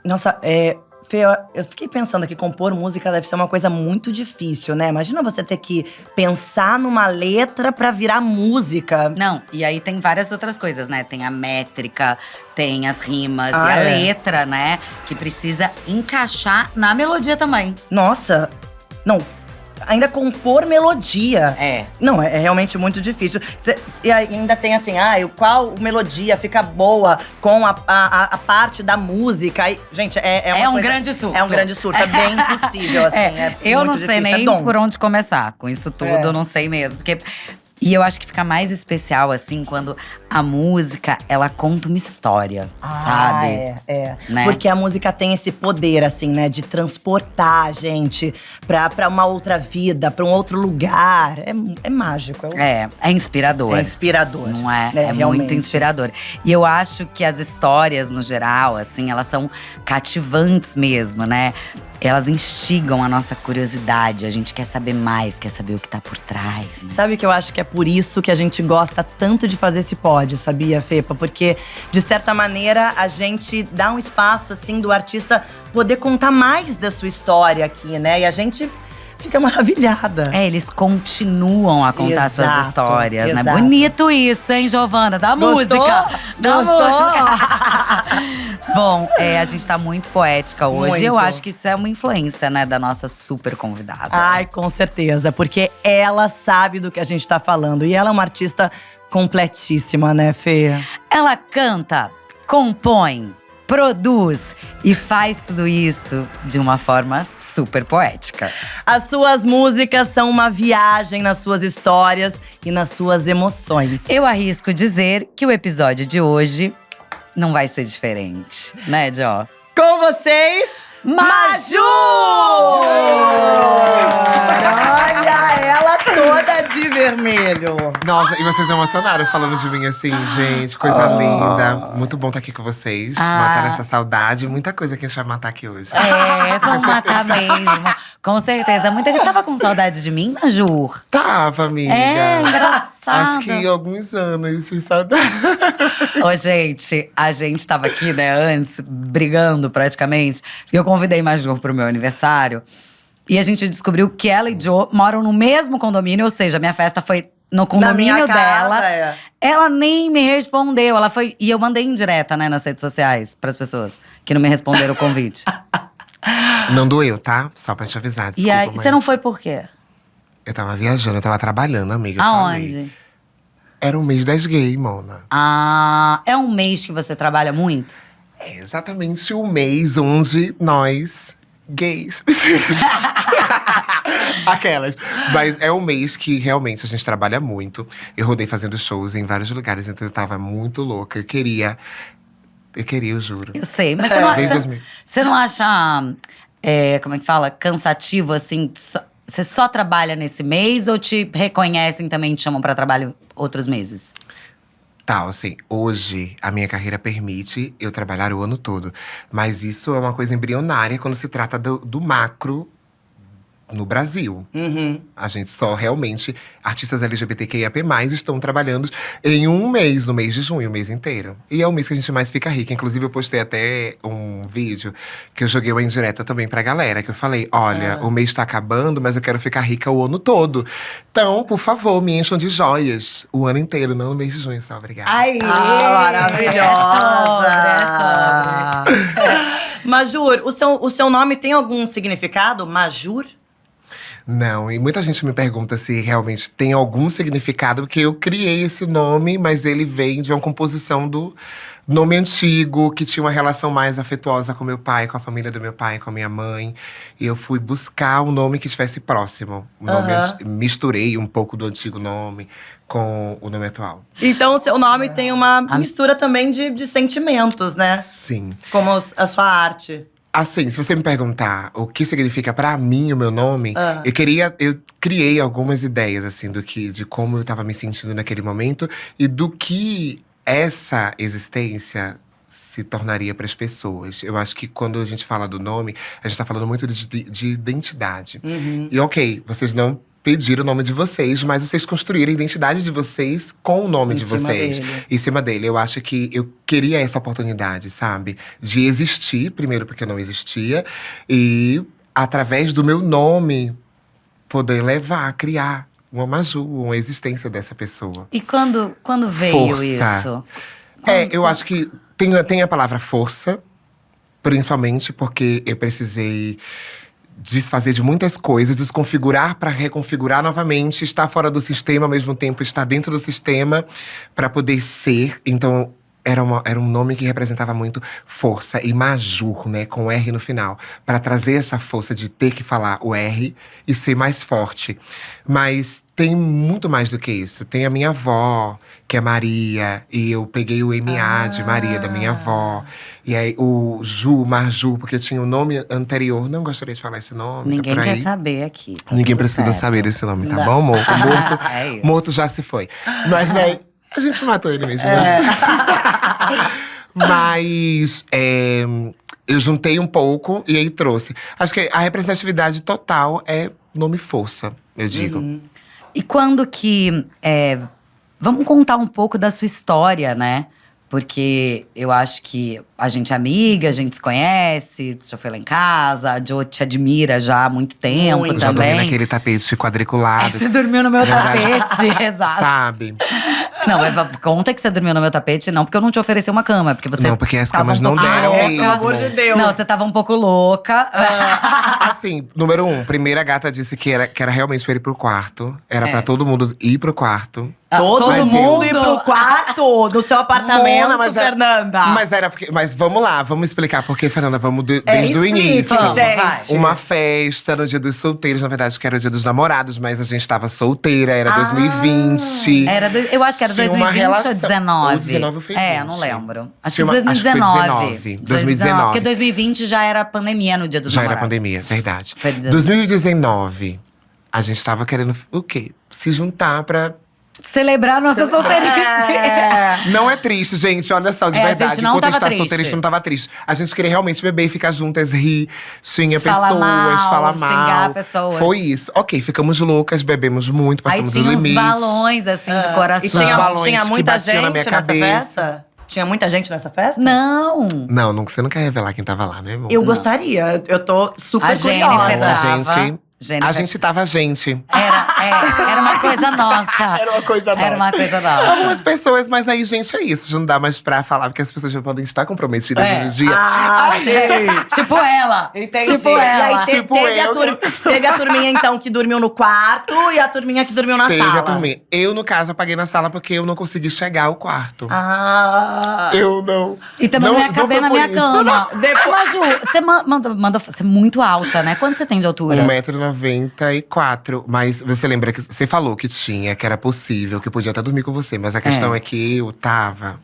Nossa, Fê, eu fiquei pensando que compor música deve ser uma coisa muito difícil, né? Imagina você ter que pensar numa letra pra virar música. Não, e aí tem várias outras coisas, né? Tem a métrica, tem as rimas e Ah, a é. letra, né? Que precisa encaixar na melodia também. Nossa, não, ainda compor melodia. É. Não, é realmente muito difícil. E ainda tem assim, qual melodia fica boa com a parte da música. E, gente, é uma É um coisa, grande surto. É um grande surto, é bem impossível, assim. Eu muito não sei difícil, nem dom. por onde começar com isso tudo, É. eu não sei mesmo. E eu acho que fica mais especial, assim, quando a música, ela conta uma história, sabe? Né? Porque a música tem esse poder, assim, né? De transportar a gente pra uma outra vida, pra um outro lugar. É mágico. É inspirador. É inspirador. Não é? É realmente. muito inspirador. E eu acho que as histórias, no geral, assim, elas são cativantes mesmo, né? Elas instigam a nossa curiosidade. A gente quer saber mais, quer saber o que tá por trás. Né? Sabe que eu acho que é por isso que a gente gosta tanto de fazer esse pod, sabia, Fepa? Porque, de certa maneira, a gente dá um espaço, assim, do artista poder contar mais da sua história aqui, né? E a gente fica maravilhada. Eles continuam a contar suas Exato, histórias, né? exato. Bonito isso, hein, Giovana? Da Gostou? música! Da Gostou? música! Bom, a gente tá muito poética hoje. Muito. Eu acho que isso é uma influência, né, da nossa super convidada. Ai, com certeza, porque ela sabe do que a gente tá falando. E ela é uma artista completíssima, né, Fê? Ela canta, compõe, produz e faz tudo isso de uma forma super poética. As suas músicas são uma viagem nas suas histórias e nas suas emoções. Eu arrisco dizer que o episódio de hoje não vai ser diferente, né, Jo? Com vocês, Maju! Olha ela toda de vermelho. Nossa, e vocês emocionaram falando de mim assim, gente. Coisa linda. Muito bom estar aqui com vocês. Matar essa saudade. Muita coisa que a gente vai matar aqui hoje. Vamos matar mesmo. Com certeza. Muita gente estava com saudade de mim, Majur. Tava, amiga. Engraçado. Acho que alguns anos de saudade. Ô, gente, a gente tava aqui, né, antes, brigando praticamente. E eu convidei Majur pro meu aniversário. E a gente descobriu que ela e Jo moram no mesmo condomínio. Ou seja, minha festa foi no condomínio minha casa, dela. Ela nem me respondeu. Ela foi… E eu mandei indireta, né, nas redes sociais, pras pessoas que não me responderam o convite. Não doeu, tá? Só pra te avisar, desculpa. E aí, mas você não foi por quê? Eu tava viajando, eu tava trabalhando, amiga. eu falei. Aonde? Era o mês das gays, Mona. Ah, é um mês que você trabalha muito? É exatamente o mês onde nós, gays… Aquelas. Mas é um mês que realmente a gente trabalha muito. Eu rodei fazendo shows em vários lugares, então eu tava muito louca. Eu queria, eu juro. Eu sei, mas você não, Desde você, 2000. você não acha, como é que fala? Cansativo, assim? Você só trabalha nesse mês ou te reconhecem também e te chamam pra trabalho outros meses? Tá, assim, hoje a minha carreira permite eu trabalhar o ano todo. Mas isso é uma coisa embrionária quando se trata do macro no Brasil. A gente só realmente… Artistas LGBTQIAP+, estão trabalhando em um mês, no mês de junho, o mês inteiro. E é o mês que a gente mais fica rica. Inclusive, eu postei até um vídeo que eu joguei uma indireta também pra galera. Que eu falei, olha, o mês tá acabando, mas eu quero ficar rica o ano todo. Então, por favor, me encham de joias o ano inteiro, não no mês de junho só. Obrigada. Ai, maravilhosa! É Majur, o seu nome tem algum significado? Majur? Não, e muita gente me pergunta se realmente tem algum significado, porque eu criei esse nome, mas ele vem de uma composição do nome antigo, que tinha uma relação mais afetuosa com meu pai, com a família do meu pai, com a minha mãe. E eu fui buscar um nome que estivesse próximo. Misturei um pouco do antigo nome com o nome atual. Então, o seu nome tem uma mistura também de sentimentos, né? Sim. Como a sua arte. Assim, se você me perguntar o que significa pra mim o meu nome, eu criei algumas ideias, assim, de como eu tava me sentindo naquele momento e do que essa existência se tornaria para as pessoas. Eu acho que quando a gente fala do nome, a gente tá falando muito de identidade. E ok, vocês não pedir o nome de vocês, mas vocês construíram a identidade de vocês com o nome Em de cima vocês. dele. Em cima dele. Eu acho que eu queria essa oportunidade, sabe? De existir, primeiro porque eu não existia. E através do meu nome, poder levar, criar uma Maju, uma existência dessa pessoa. E quando veio Força. isso? Eu acho que tem a palavra força, principalmente porque eu precisei desfazer de muitas coisas, desconfigurar para reconfigurar novamente, estar fora do sistema, ao mesmo tempo estar dentro do sistema para poder ser. Então, era um nome que representava muito força e Majur, né, com R no final, para trazer essa força de ter que falar o R e ser mais forte. Mas tem muito mais do que isso. Tem a minha avó, que é Maria, e eu peguei o MA de Maria, da minha avó. E aí o Maju, porque tinha o nome anterior. Não gostaria de falar esse nome. Ninguém tá por aí. quer saber aqui. Tá Ninguém tudo precisa certo. saber desse nome, tá Não. bom, amor? O morto, É isso. morto já se foi. Mas aí, a gente matou ele mesmo. Né? Mas eu juntei um pouco e aí trouxe. Acho que a representatividade total é nome força, eu digo. E quando que… vamos contar um pouco da sua história, né? Porque eu acho que a gente é amiga, a gente se conhece, você já foi lá em casa, a Jo te admira já há muito tempo Muito. Eu já dormi também. naquele tapete quadriculado. Você dormiu no meu Verdade. tapete, exato. Sabe? Não, mas conta que você dormiu no meu tapete, não porque eu não te ofereci uma cama, porque você Não, porque as tava camas um não pouco deram louca. mesmo. Pelo amor de Deus. Não, você tava um pouco louca. Assim, número 1, primeira gata disse que era realmente pra ir pro quarto. Era pra todo mundo ir pro quarto. Todo Mas mundo eu- ir pro quarto do seu apartamento, Mona, Fernanda. Mas vamos lá, vamos explicar porque, Fernanda, vamos desde o explica, início. Vamos, gente. vai. Uma festa no dia dos solteiros, na verdade, que era o dia dos namorados, mas a gente tava solteira, era 2020. Eu acho que era Tinha uma 2020 relação. ou 19. Ou 19 ou foi 20? Não lembro. Acho Tinha que uma- acho que foi 2019. 2019. Porque 2020 já era pandemia no dia dos Já era namorados. pandemia, verdade. Foi 19. 2019, a gente tava querendo o quê? Se juntar pra. Celebrar nossa solteirice. Não é triste, gente. Olha só, de A verdade. gente não Enquanto a gente tava tá triste. solteira, a gente não tava triste. A gente queria realmente beber e ficar juntas, rir. Tinha Falar pessoas, mal, falar xingar mal. pessoas. Foi isso. Ok, ficamos loucas, bebemos muito, Aí passamos tinha do uns limite. balões, assim, de coração. E tinha, balões tinha que muita batiam gente na minha nessa cabeça. festa? Tinha muita gente nessa festa? Não. Não, você não quer revelar quem tava lá, né, amor? Eu gostaria. Eu tô super A curiosa. Jennifer A tava. gente. Jennifer. A gente tava gente. Era uma coisa nossa. Era uma coisa Era nossa. uma coisa nossa. Algumas pessoas, mas aí, gente, é isso. Já não dá mais pra falar, porque as pessoas já podem estar comprometidas no dia. Ah, sei. Tipo ela. Entendi. Tipo E aí ela. Tipo teve, eu. teve a turminha, então, que dormiu no quarto e a turminha que dormiu na Teve sala. a turminha. Eu, no caso, apaguei na sala porque eu não consegui chegar ao quarto. Ah. Eu não. E também não ia caber foi na por minha isso. cama. Depois- Mas, Ju, você mandou. Você é muito alta, né? Quanto você tem de altura? 1,94 m. Mas você lembra que você falou que tinha, que era possível, que podia até dormir com você. Mas a questão é que eu tava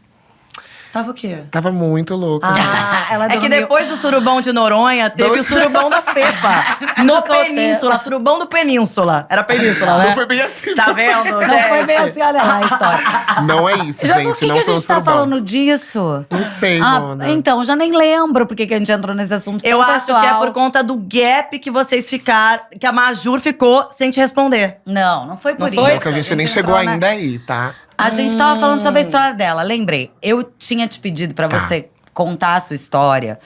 Tava o quê? Tava muito louca. Ah, Ela é que dormiu. depois do surubão de Noronha, teve o surubão da Fepa. No Solteira. Península, surubão do Península. Era Península, né? Não foi bem assim. Tá vendo, Não gente? foi bem assim, olha lá a história. Não é isso, Já, gente. por que, não que a foi um gente tá surubão. falando disso? Não sei, Ah, Mona. então, já nem lembro por que que a gente entrou nesse assunto. Eu tão acho pessoal. que é por conta do gap que vocês ficaram, que a Majur ficou sem te responder. Não foi por Não foi? isso. Não, que a gente nem chegou entrou na- ainda aí, tá? A gente tava falando sobre a história dela, lembrei. Eu tinha te pedido pra Tá. você contar a sua história.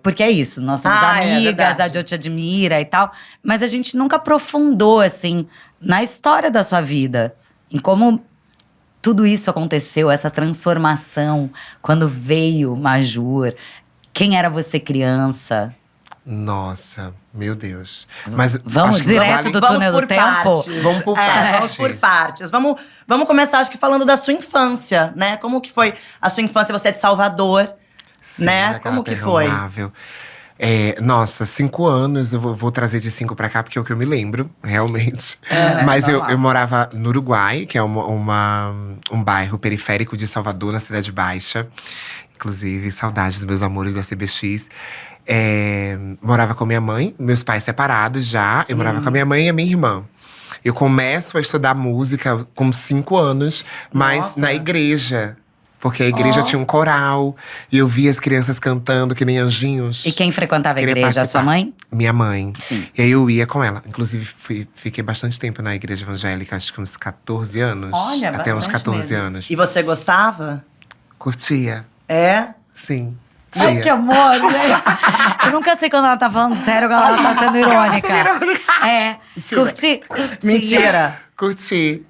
Porque é isso, nós somos Ah, é amigas, verdade. a Jo te admira e tal. Mas a gente nunca aprofundou, assim, na história da sua vida. Em como tudo isso aconteceu, essa transformação. Quando veio Majur. Quem era você criança? Nossa, meu Deus. Mas Vamos acho que direto vale- do Vamos túnel do por tempo? partes. Vamos por É, partes. vamos por partes. Vamos começar, acho que falando da sua infância, né? Como que foi a sua infância? Você é de Salvador, Sim, né? daquela Como que terra foi? amável. Nossa, 5 anos, eu vou trazer de 5 pra cá, porque é o que eu me lembro, realmente. Mas vamos lá. eu morava no Uruguai, que é um bairro periférico de Salvador, na Cidade Baixa. Inclusive, saudades dos meus amores da CBX. Morava com minha mãe, meus pais separados já. Eu morava com a minha mãe e a minha irmã. Eu começo a estudar música com 5 anos, mas Nossa. na igreja. Porque a igreja tinha um coral. E eu via as crianças cantando que nem anjinhos. E quem frequentava a Queria igreja? A participar. sua mãe? Minha mãe. Sim. E aí eu ia com ela. Inclusive, fiquei bastante tempo na igreja evangélica. Acho que uns 14 anos. Olha, até uns bastante 14 mesmo. anos. E você gostava? Curtia. É? Sim. Ai, que amor, gente. Eu nunca sei quando ela tá falando sério ou quando ela tá sendo irônica. É, curti. Mentira. Curti.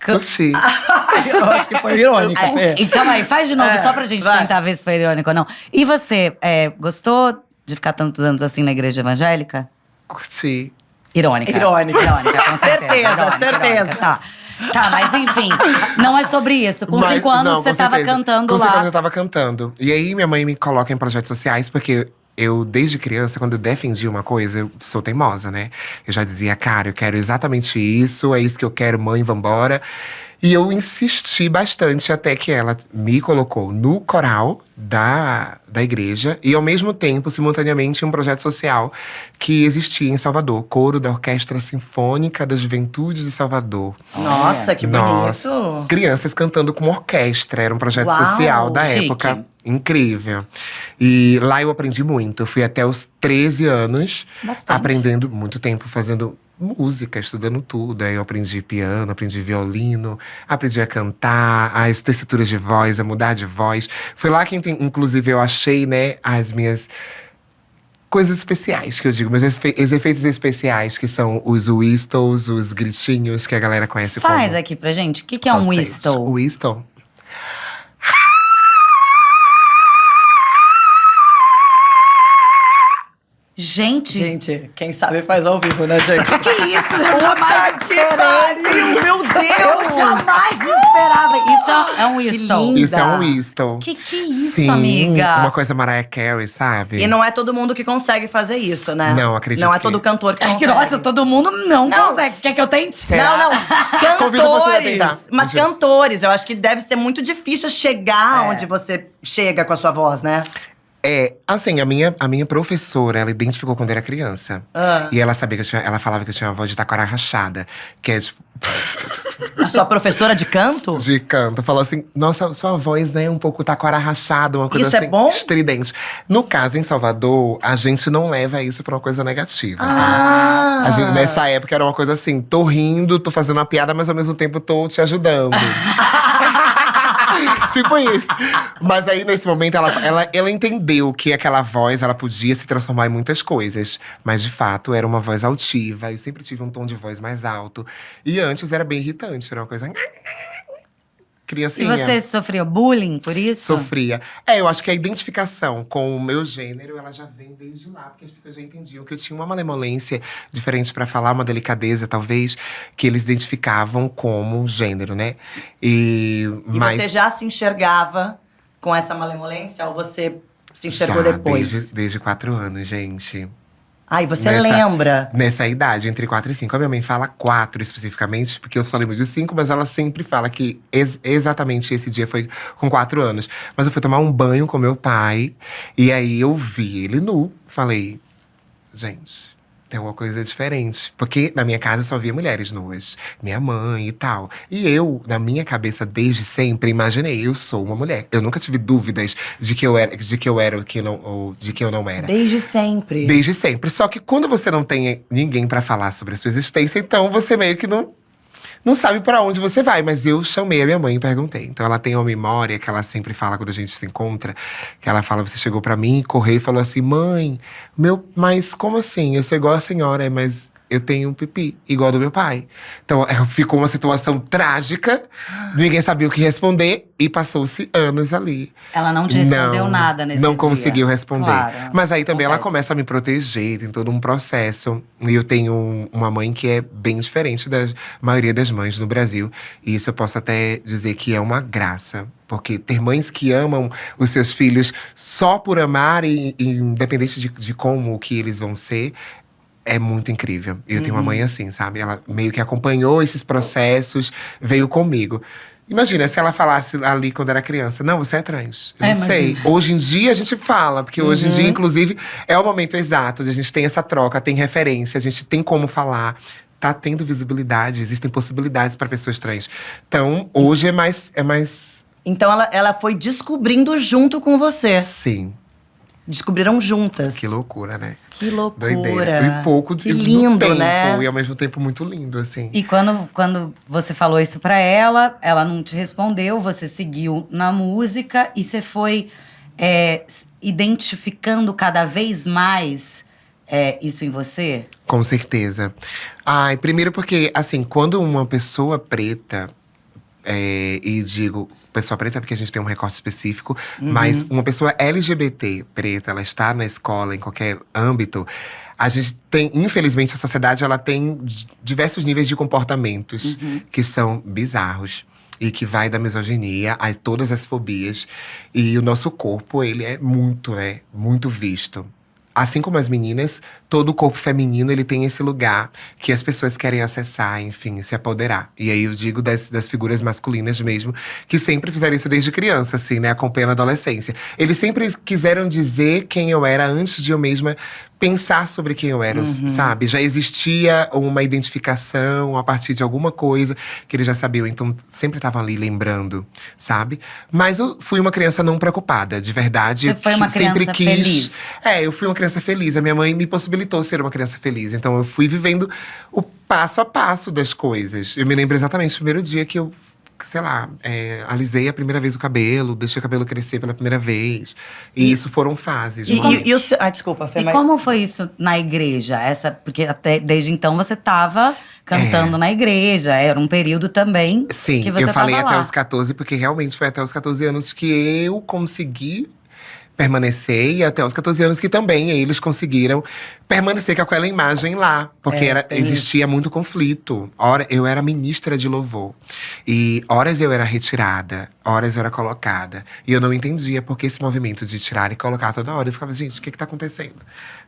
Curti. Eu acho que foi irônico, Fê. E calma aí, faz de novo, só pra gente vai. tentar ver se foi irônico ou não. E você, gostou de ficar tantos anos assim na igreja evangélica? Curti. Irônica. Irônica. Irônica, com certeza. Certeza, Irônica, certeza. irônica, tá, mas enfim, não é sobre isso. Com 5 anos Não, você com tava certeza. cantando com 5 lá. anos eu tava cantando. E aí minha mãe me coloca em projetos sociais, porque eu, desde criança, quando eu defendi uma coisa, eu sou teimosa, né? Eu já dizia, cara, eu quero exatamente isso, é isso que eu quero, mãe, vambora. E eu insisti bastante até que ela me colocou no coral da igreja. E, ao mesmo tempo, simultaneamente, um projeto social que existia em Salvador. Coro da Orquestra Sinfônica da Juventude de Salvador. Nossa, que bonito. Nossa, crianças cantando com orquestra. Era um projeto Uau, social da chique. época. Incrível. E lá eu aprendi muito. Eu fui até os 13 anos. Bastante. Aprendendo muito tempo, fazendo música, estudando tudo. Aí eu aprendi piano, aprendi violino, aprendi a cantar, as tessituras de voz, a mudar de voz. Foi lá que, inclusive, eu achei, né, as minhas coisas especiais, que eu digo. Meus efeitos especiais, que são os whistles, os gritinhos, que a galera conhece como… Faz aqui pra gente. O que é um falsetes. whistle? Whistle? Gente, Gente, quem sabe faz ao vivo, né, gente? que isso? Eu jamais esperava. Meu Deus! Eu jamais esperava. Isso é um whistle. lindo. Isso é um whistle. Que é isso, Sim, amiga? uma coisa Mariah Carey, sabe? E não é todo mundo que consegue fazer isso, né? Não, acredito Não é que- todo cantor que É que, consegue. nossa, todo mundo não consegue. Quer que eu tente? Será? Não, Convido você a tentar. cantores. Mas Juro. cantores, eu acho que deve ser muito difícil chegar onde você chega com a sua voz, né? É, assim, a minha professora, ela identificou quando eu era criança. Ah. E ela sabia que ela falava que eu tinha uma voz de taquara rachada. Que é tipo, A sua professora de canto? de canto. Falou assim, nossa, sua voz, né, é um pouco taquara rachada, uma coisa Isso é assim, bom? estridente. No caso, em Salvador, a gente não leva isso pra uma coisa negativa. Ah! Nessa época era uma coisa assim, tô rindo, tô fazendo uma piada, mas ao mesmo tempo tô te ajudando. Tipo isso. Mas aí, nesse momento, ela entendeu que aquela voz, ela podia se transformar em muitas coisas. Mas, de fato, era uma voz altiva. Eu sempre tive um tom de voz mais alto. E antes era bem irritante, era uma coisa… E Criancinha. você sofreu bullying por isso? Sofria. É, eu acho que a identificação com o meu gênero, ela já vem desde lá. Porque as pessoas já entendiam que eu tinha uma malemolência diferente pra falar, uma delicadeza, talvez. Que eles identificavam como gênero, né? E você já se enxergava com essa malemolência? Ou você se enxergou já, depois? Desde 4 anos, gente. Ai, você Nessa- lembra? Nessa idade, entre 4 e 5. A minha mãe fala 4 especificamente, porque eu só lembro de 5, mas ela sempre fala que exatamente esse dia foi com 4 anos. Mas eu fui tomar um banho com meu pai, e aí eu vi ele nu. Falei, gente, tem alguma coisa diferente. Porque na minha casa só via mulheres nuas. Minha mãe e tal. E eu, na minha cabeça, desde sempre, imaginei, eu sou uma mulher. Eu nunca tive dúvidas de que eu era ou de que eu não era. Desde sempre. Desde sempre. Só que quando você não tem ninguém pra falar sobre a sua existência, então você meio que não sabe pra onde você vai. Mas eu chamei a minha mãe e perguntei. Então ela tem uma memória que ela sempre fala quando a gente se encontra. Que ela fala, você chegou pra mim, correu e falou assim, mãe, mas como assim? Eu sou igual a senhora, mas eu tenho um pipi igual do meu pai. Então ficou uma situação trágica. Ninguém sabia o que responder. E passou-se anos ali. Ela não te respondeu nada nesse Não dia. conseguiu responder. Claro, Mas aí também ela acontece. começa a me proteger, tem todo um processo. E eu tenho uma mãe que é bem diferente da maioria das mães no Brasil. E isso eu posso até dizer que é uma graça. Porque ter mães que amam os seus filhos só por amar, e independente de como que eles vão ser, é muito incrível. Eu tenho uma mãe assim, sabe? Ela meio que acompanhou esses processos, veio comigo. Imagina, se ela falasse ali quando era criança, não, você é trans. Eu não sei. Hoje em dia a gente fala, porque hoje em dia, inclusive, é o momento exato de a gente ter essa troca, tem referência, a gente tem como falar. Tá tendo visibilidade, existem possibilidades para pessoas trans. Então, hoje é mais Então ela foi descobrindo junto com você. Sim. Descobriram juntas. Que loucura, né? Que loucura. Doideira. E pouco que do lindo, tempo, né? E ao mesmo tempo muito lindo, assim. E quando você falou isso pra ela não te respondeu, você seguiu na música e você foi identificando cada vez mais isso em você? Com certeza. Ai, primeiro porque, assim, quando uma pessoa preta… e digo pessoa preta porque a gente tem um recorte específico, mas uma pessoa LGBT preta, ela está na escola, em qualquer âmbito, a gente tem, infelizmente, a sociedade ela tem diversos níveis de comportamentos que são bizarros. E que vai da misoginia a todas as fobias. E o nosso corpo, ele é muito, né, muito visto. Assim como as meninas, todo o corpo feminino ele tem esse lugar que as pessoas querem acessar, enfim, se apoderar. E aí eu digo das figuras masculinas mesmo, que sempre fizeram isso desde criança, assim, né? Acompanhando a adolescência. Eles sempre quiseram dizer quem eu era antes de eu mesma pensar sobre quem eu era, sabe? Já existia uma identificação a partir de alguma coisa que eles já sabiam, então sempre estavam ali lembrando, sabe? Mas eu fui uma criança não preocupada, de verdade. Você foi uma criança feliz? Eu fui uma criança feliz. A minha mãe me possibilitou ser uma criança feliz. Então eu fui vivendo o passo a passo das coisas. Eu me lembro exatamente do primeiro dia que eu, sei lá, alisei a primeira vez o cabelo, deixei o cabelo crescer pela primeira vez. E isso foram fases. Desculpa, Fê, E como foi isso na igreja? Porque até desde então você estava cantando na igreja. Era um período também Sim, que você eu falei tava até lá. os 14, porque realmente foi até os 14 anos que eu consegui permanecer. E até os 14 anos que também eles conseguiram permanecer com aquela imagem lá. Porque existia muito conflito. Eu era ministra de louvor. E horas eu era retirada, horas eu era colocada. E eu não entendia por que esse movimento de tirar e colocar toda hora. Eu ficava, gente, o que tá acontecendo?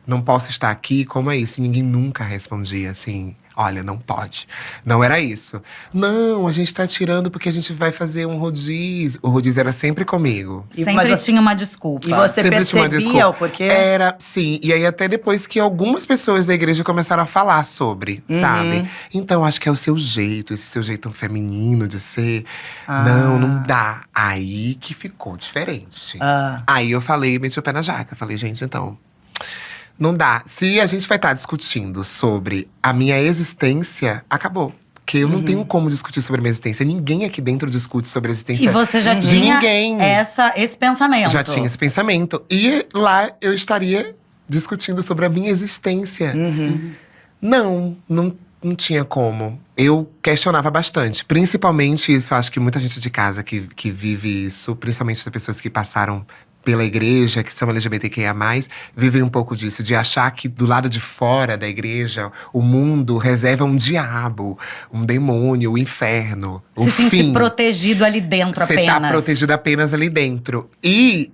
Não posso estar aqui, como é isso? E ninguém nunca respondia assim… Olha, não pode. Não era isso. Não, a gente tá tirando porque a gente vai fazer um rodízio. O rodízio era sempre comigo. Sempre tinha uma desculpa. E você Sempre tinha uma percebia desculpa. o porquê? Era, sim. E aí até depois que algumas pessoas da igreja começaram a falar sobre, sabe? Então, acho que é o seu jeito, esse seu jeito feminino de ser. Não dá. Aí que ficou diferente. Aí eu falei, meti o pé na jaca. Falei, gente, então… Não dá. Se a gente vai estar discutindo sobre a minha existência, acabou. Porque eu não tenho como discutir sobre a minha existência. Ninguém aqui dentro discute sobre a existência E você já de tinha ninguém. esse pensamento. Já tinha esse pensamento. E lá eu estaria discutindo sobre a minha existência. Não tinha como. Eu questionava bastante. Principalmente isso, acho que muita gente de casa que vive isso, principalmente as pessoas que passaram pela igreja, que são LGBTQIA+, vivem um pouco disso, de achar que do lado de fora da igreja, o mundo reserva um diabo, um demônio, o inferno, o fim. Se sentir protegido ali dentro apenas. Você tá protegido apenas ali dentro. E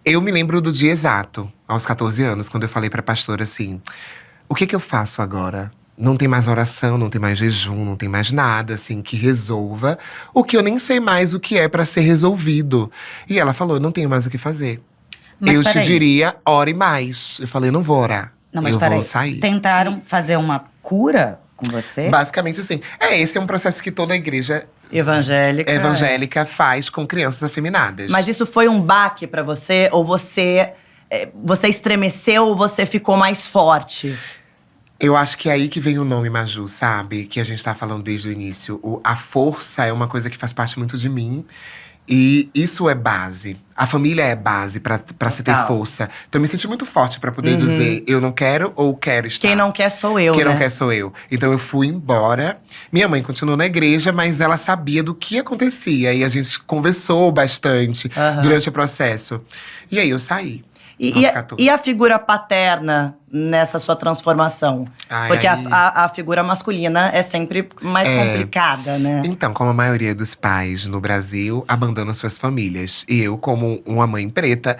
eu me lembro do dia exato, aos 14 anos, quando eu falei pra pastora assim… O que eu faço agora? Não tem mais oração, não tem mais jejum, não tem mais nada, assim, que resolva o que eu nem sei mais o que é pra ser resolvido. E ela falou, não tenho mais o que fazer. Mas eu te peraí. diria, ore mais. Eu falei, não vou orar. Não, mas eu peraí. vou sair. Tentaram fazer uma cura com você? Basicamente, assim. Esse é um processo que toda igreja Evangélica faz com crianças afeminadas. Mas isso foi um baque pra você? Ou você estremeceu ou você ficou mais forte? Eu acho que é aí que vem o nome Maju, sabe? Que a gente tá falando desde o início. A força é uma coisa que faz parte muito de mim. E isso é base. A família é base pra se ter força. Então eu me senti muito forte pra poder dizer… Eu não quero ou quero estar. Quem não quer sou eu, Quem né? não quer sou eu. Então eu fui embora. Minha mãe continuou na igreja, mas ela sabia do que acontecia. E a gente conversou bastante durante o processo. E aí eu saí. E a figura paterna nessa sua transformação? Porque a figura masculina é sempre mais complicada, né? Então, como a maioria dos pais no Brasil abandonam suas famílias. E eu, como uma mãe preta,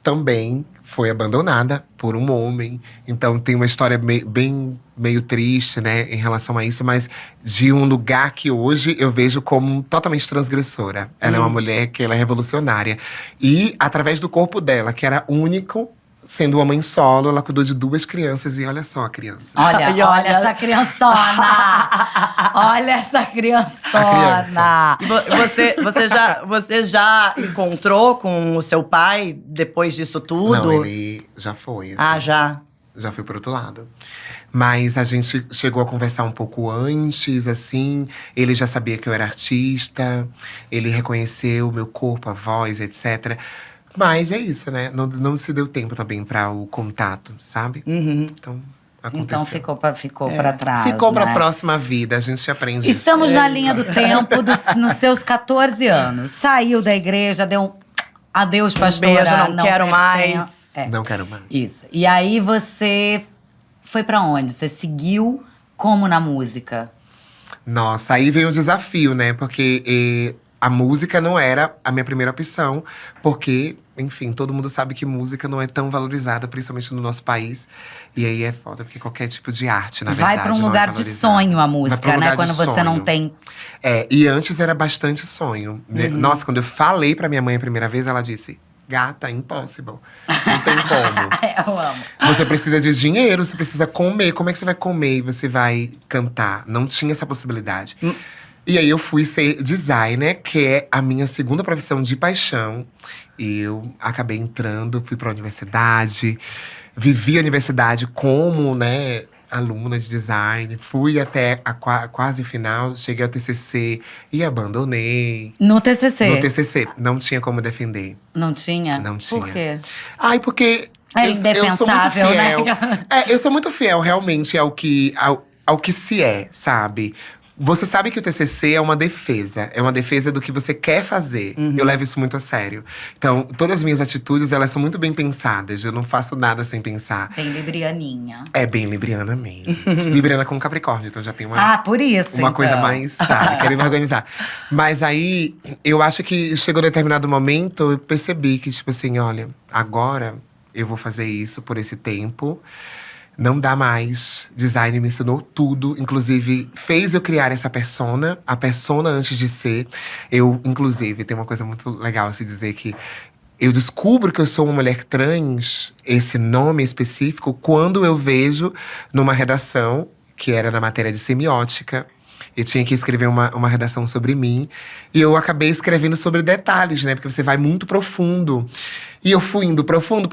também foi abandonada por um homem. Então tem uma história meio triste, né, em relação a isso. Mas de um lugar que hoje eu vejo como totalmente transgressora. Ela é uma mulher que ela é revolucionária. E através do corpo dela, que era único, sendo uma mãe solo, ela cuidou de 2 crianças. E olha só a criança. Olha, E olha olha- essa criançona! Olha essa criançona! E você já encontrou com o seu pai depois disso tudo? Não, ele já foi. Ah, assim. já. Já foi pro outro lado. Mas a gente chegou a conversar um pouco antes, assim. Ele já sabia que eu era artista. Ele reconheceu o meu corpo, a voz, etc. Mas é isso, né? Não se deu tempo também para o contato, sabe? Então, aconteceu. Então ficou pra trás. Ficou pra né? próxima vida, a gente aprende. Estamos na linha do tempo nos seus 14 anos. Saiu da igreja, deu um adeus, pastora. Beijo, não quero pertenço. mais. É. Não quero mais. Isso. E aí você foi pra onde? Você seguiu como na música? Nossa, aí veio um desafio, né? Porque a música não era a minha primeira opção. Porque, enfim, todo mundo sabe que música não é tão valorizada, principalmente no nosso país. E aí é foda, porque qualquer tipo de arte, na verdade, Vai pra um não é lugar de valorizada. sonho a Vai pra música, um né? lugar de Quando você não sonho. tem. E antes era bastante sonho. Né? Nossa, quando eu falei pra minha mãe a primeira vez, ela disse… Gata, impossible. Não tem como. Eu amo. Você precisa de dinheiro, você precisa comer. Como é que você vai comer e você vai cantar? Não tinha essa possibilidade. E aí eu fui ser designer, que é a minha segunda profissão de paixão. E eu acabei entrando, fui pra universidade. Vivi a universidade como, né, aluna de design. Fui até a quase final, cheguei ao TCC e abandonei. No TCC? No TCC, não tinha como defender. Não tinha? Não tinha. Por quê? Ai, porque É eu sou muito indefensável, né? fiel. Eu sou muito fiel, realmente, ao que se é, sabe? Você sabe que o TCC é uma defesa. É uma defesa do que você quer fazer. Eu levo isso muito a sério. Então, todas as minhas atitudes, elas são muito bem pensadas. Eu não faço nada sem pensar. Bem librianinha. É bem libriana mesmo. Libriana com Capricórnio, então já tem uma… Por isso, Uma coisa então. mais, sabe, querendo organizar. Mas aí, eu acho que chegou um determinado momento, eu percebi que, tipo assim, olha, agora eu vou fazer isso por esse tempo. Não dá mais. Design me ensinou tudo. Inclusive, fez eu criar essa persona. A persona antes de ser. Eu, inclusive, tem uma coisa muito legal se dizer que… Eu descubro que eu sou uma mulher trans, esse nome específico, quando eu vejo numa redação, que era na matéria de semiótica. Eu tinha que escrever uma redação sobre mim. E eu acabei escrevendo sobre detalhes, né? Porque você vai muito profundo. E eu fui indo profundo.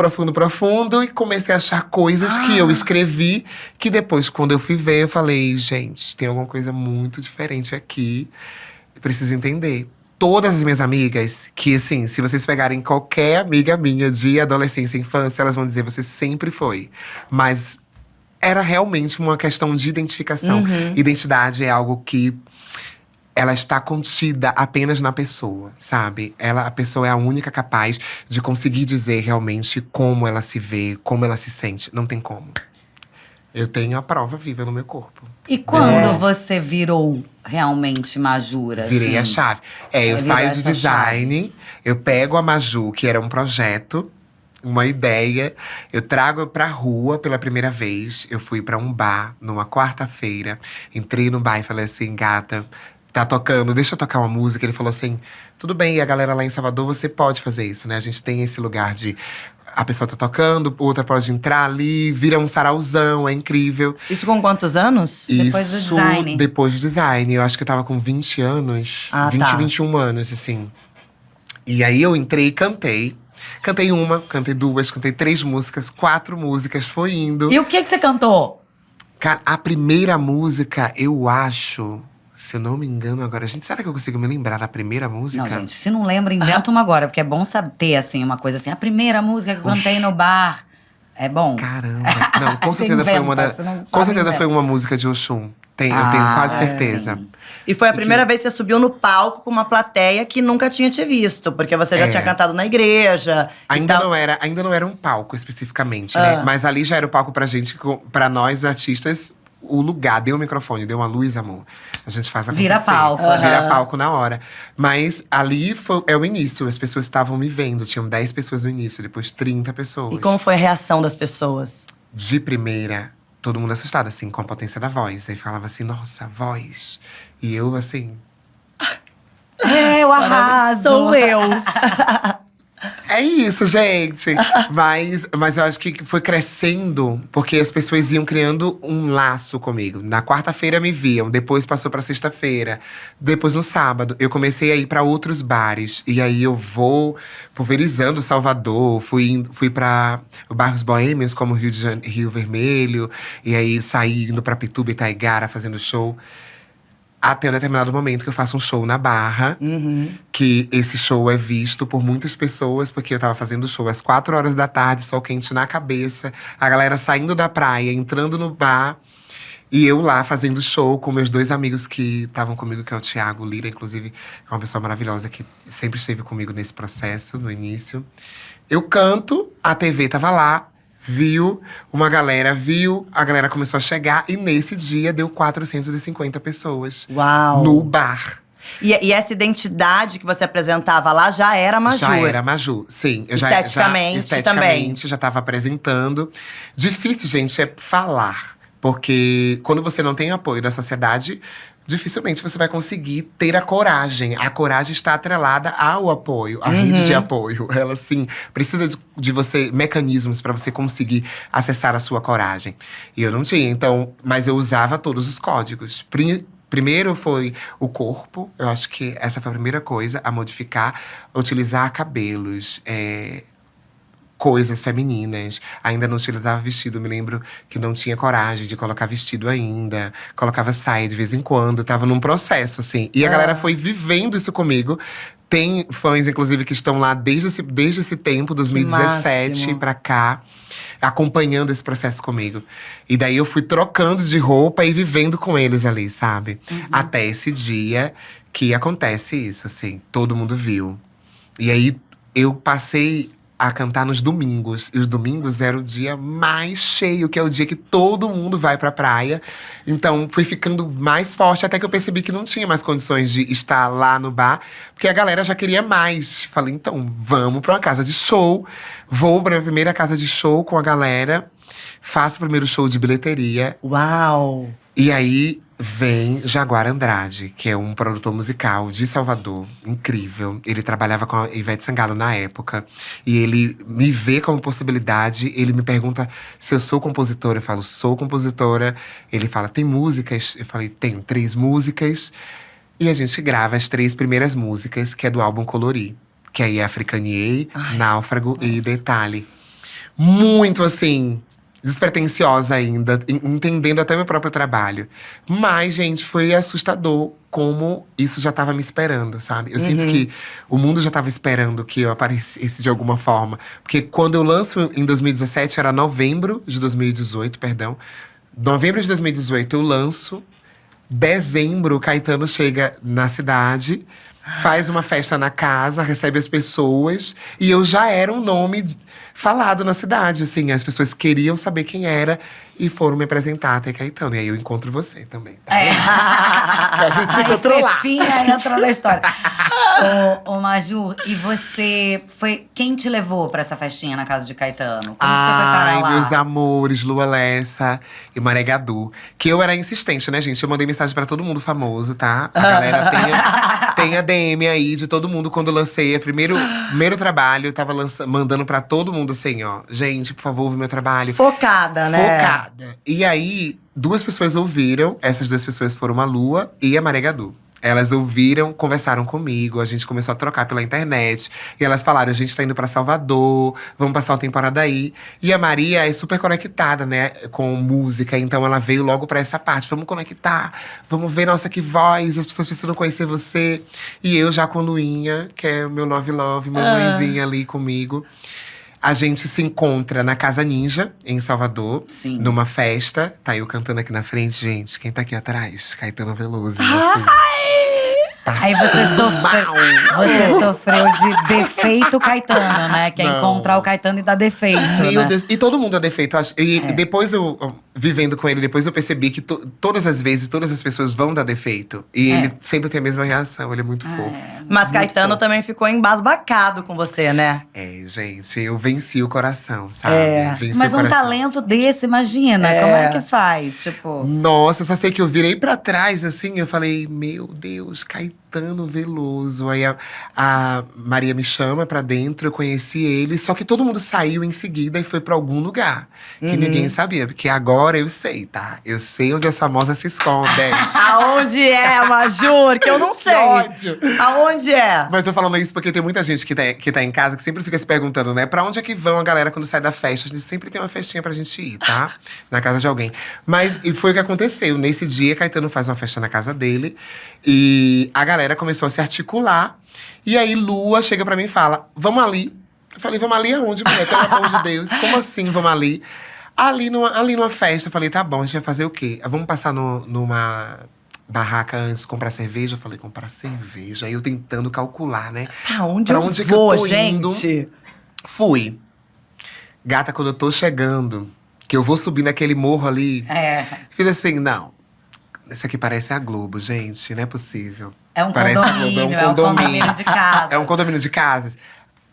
E comecei a achar coisas que eu escrevi. Que depois, quando eu fui ver, eu falei… Gente, tem alguma coisa muito diferente aqui. Eu preciso entender. Todas as minhas amigas, que assim, se vocês pegarem qualquer amiga minha de adolescência e infância, elas vão dizer, você sempre foi. Mas era realmente uma questão de identificação. Identidade é algo que ela está contida apenas na pessoa, sabe? A pessoa é a única capaz de conseguir dizer realmente como ela se vê, como ela se sente. Não tem como. Eu tenho a prova viva no meu corpo. E quando você virou realmente Majura? Virei a assim? chave. Eu virou saio de essa design, eu pego a Maju, que era um projeto, uma ideia. Eu trago pra rua pela primeira vez. Eu fui pra um bar numa quarta-feira. Entrei no bar e falei assim, gata… Tá tocando, deixa eu tocar uma música. Ele falou assim, tudo bem, e a galera lá em Salvador, você pode fazer isso, né? A gente tem esse lugar de… A pessoa tá tocando, outra pode entrar ali, vira um sarauzão, é incrível. Isso com quantos anos? Depois do design. Depois do design. Eu acho que eu tava com 20 anos. Ah, 20, tá. 21 anos, assim. E aí eu entrei e cantei. Cantei uma, cantei duas, cantei 3 músicas, 4 músicas, foi indo. E o que você cantou? Cara, a primeira música, eu acho… Se eu não me engano agora… Gente, será que eu consigo me lembrar da primeira música? Não, gente, se não lembra, inventa uma agora. Porque é bom ter, assim, uma coisa assim. A primeira música que eu cantei no bar. É bom? Caramba. Não, com Você certeza foi uma inventa, da… você não Com sabe, certeza inventa. foi uma música de Oxum. Eu tenho quase certeza. sim. E foi a primeira vez que você subiu no palco com uma plateia que nunca tinha te visto. Porque você já tinha cantado na igreja. Ainda não era um palco especificamente, né? Mas ali já era o palco pra gente, pra nós artistas, o lugar. Deu o microfone, deu uma luz, amor. A gente faz acontecer. Vira palco. Vira palco na hora. Mas ali é o início. As pessoas estavam me vendo. Tinham 10 pessoas no início, depois 30 pessoas. E como foi a reação das pessoas? De primeira, todo mundo assustado, assim, com a potência da voz. Aí falava assim, nossa, voz. E eu, assim… Eu arraso. Sou eu. É isso, gente. Mas eu acho que foi crescendo, porque as pessoas iam criando um laço comigo. Na quarta-feira me viam, depois passou pra sexta-feira. Depois no sábado, eu comecei a ir pra outros bares. E aí eu vou pulverizando Salvador. Fui pra bairros boêmios, como Rio Vermelho. E aí saí indo pra Pituba e Taigara fazendo show. Até um determinado momento que eu faço um show na Barra. Que esse show é visto por muitas pessoas. Porque eu tava fazendo show às 4 horas da tarde, sol quente na cabeça. A galera saindo da praia, entrando no bar. E eu lá fazendo show com meus 2 amigos que estavam comigo, que é o Thiago Lira. Inclusive, é uma pessoa maravilhosa que sempre esteve comigo nesse processo, no início. Eu canto, a TV tava lá. Viu, a galera começou a chegar. E nesse dia deu 450 pessoas. Uau! No bar. E essa identidade que você apresentava lá já era Maju? Já era Maju, sim. Eu Esteticamente também. já tava apresentando. Difícil, gente, é falar. Porque quando você não tem apoio da sociedade, dificilmente você vai conseguir ter a coragem. A coragem está atrelada ao apoio, à rede de apoio. Ela, sim, precisa de você, mecanismos para você conseguir acessar a sua coragem. E eu não tinha, então… Mas eu usava todos os códigos. Primeiro foi o corpo. Eu acho que essa foi a primeira coisa a modificar. Utilizar cabelos, coisas femininas. Ainda não utilizava vestido. Me lembro que não tinha coragem de colocar vestido ainda. Colocava saia de vez em quando. Tava num processo, assim. E a galera foi vivendo isso comigo. Tem fãs, inclusive, que estão lá desde esse tempo, 2017 pra cá. Acompanhando esse processo comigo. E daí eu fui trocando de roupa e vivendo com eles ali, sabe? Até esse dia que acontece isso, assim. Todo mundo viu. E aí, eu passei a cantar nos domingos. E os domingos era o dia mais cheio, que é o dia que todo mundo vai pra praia. Então, fui ficando mais forte, até que eu percebi que não tinha mais condições de estar lá no bar. Porque a galera já queria mais. Falei, então, vamos pra uma casa de show. Vou pra minha primeira casa de show com a galera. Faço o primeiro show de bilheteria. Uau! E aí, vem Jaguar Andrade, que é um produtor musical de Salvador, incrível. Ele trabalhava com a Ivete Sangalo na época. E ele me vê como possibilidade. Ele me pergunta se eu sou compositora. Eu falo, sou compositora. Ele fala, tem músicas? Eu falei, tenho 3 músicas. E a gente grava as 3 primeiras músicas, que é do álbum Colori. Que aí é Africaniei, Náufrago e Detalhe. Muito, assim… despretensiosa ainda, entendendo até meu próprio trabalho. Mas, gente, foi assustador como isso já estava me esperando, sabe? Eu sinto que o mundo já estava esperando que eu aparecesse de alguma forma. Porque quando eu lanço em 2017, era novembro de 2018, perdão. Novembro de 2018 eu lanço. Dezembro, o Caetano chega na cidade, faz uma festa na casa, recebe as pessoas. E eu já era um nome falado na cidade, assim. As pessoas queriam saber quem era e foram me apresentar até Caetano. E aí eu encontro você também, tá? A gente se encontrou lá. Pepinha entra na história. Ô, Maju, e você… Quem te levou pra essa festinha na casa de Caetano? Como você foi parar lá? Meus amores, Lua Lessa e Maré Gadu. Que eu era insistente, né, gente? Eu mandei mensagem pra todo mundo famoso, tá? A galera tem a DM aí de todo mundo. Quando eu lancei o primeiro trabalho, eu tava mandando pra todo mundo assim, ó. Gente, por favor, ouve meu trabalho. Focada, né? Focada. E aí, 2 pessoas ouviram. Essas 2 pessoas foram a Lua e a Maré Gadu. Elas ouviram, conversaram comigo, a gente começou a trocar pela internet. E elas falaram, a gente tá indo pra Salvador, vamos passar uma temporada aí. E a Maria é super conectada, né, com música. Então ela veio logo pra essa parte. Vamos conectar, vamos ver, nossa, que voz. As pessoas precisam conhecer você. E eu já com a Luinha, que é o meu love, mamãezinha ali comigo. A gente se encontra na Casa Ninja, em Salvador. Sim. Numa festa. Tá eu cantando aqui na frente, gente. Quem tá aqui atrás? Caetano Veloso. Assim. Aí você sofreu de defeito Caetano, né? Que é encontrar o Caetano e dar defeito, Meu né? Deus, e todo mundo é defeito. E depois vivendo com ele, depois eu percebi que todas as vezes, todas as pessoas vão dar defeito. E ele sempre tem a mesma reação, ele é muito fofo. Mas Muito Caetano fofo. também ficou embasbacado com você, né? Gente, eu venci o coração, sabe? Venci Mas o um coração. talento desse, imagina, como é que faz? Tipo… Nossa, só sei que eu virei pra trás, assim, eu falei, meu Deus, Caetano, Caetano Veloso. Aí a Maria me chama pra dentro, eu conheci ele. Só que todo mundo saiu em seguida e foi pra algum lugar. Que ninguém sabia. Porque agora eu sei, tá? Eu sei onde as famosas se escondem. Aonde é, Majur? Que eu não sei. ódio. Aonde é? Mas tô falando isso porque tem muita gente que tá em casa que sempre fica se perguntando, né? Pra onde é que vão a galera quando sai da festa? A gente sempre tem uma festinha pra gente ir, tá? Na casa de alguém. Mas e foi o que aconteceu. Nesse dia, Caetano faz uma festa na casa dele. E a galera começou a se articular. E aí, Lua chega pra mim e fala, vamos ali. Eu falei, vamos ali aonde, mulher? Pelo amor de Deus. Como assim, vamos ali? Ali numa festa. Eu falei, tá bom, a gente vai fazer o quê? Vamos passar numa barraca antes, comprar cerveja. Eu falei, comprar cerveja. Aí eu tentando calcular, né? Pra onde Pra eu onde é que vou, eu tô indo? gente? Fui. Gata, quando eu tô chegando, que eu vou subir naquele morro ali, fiz assim, não. Isso aqui parece a Globo, gente. Não é possível. É um Parece a Globo, condomínio, é um condomínio de casa. É um condomínio de casas.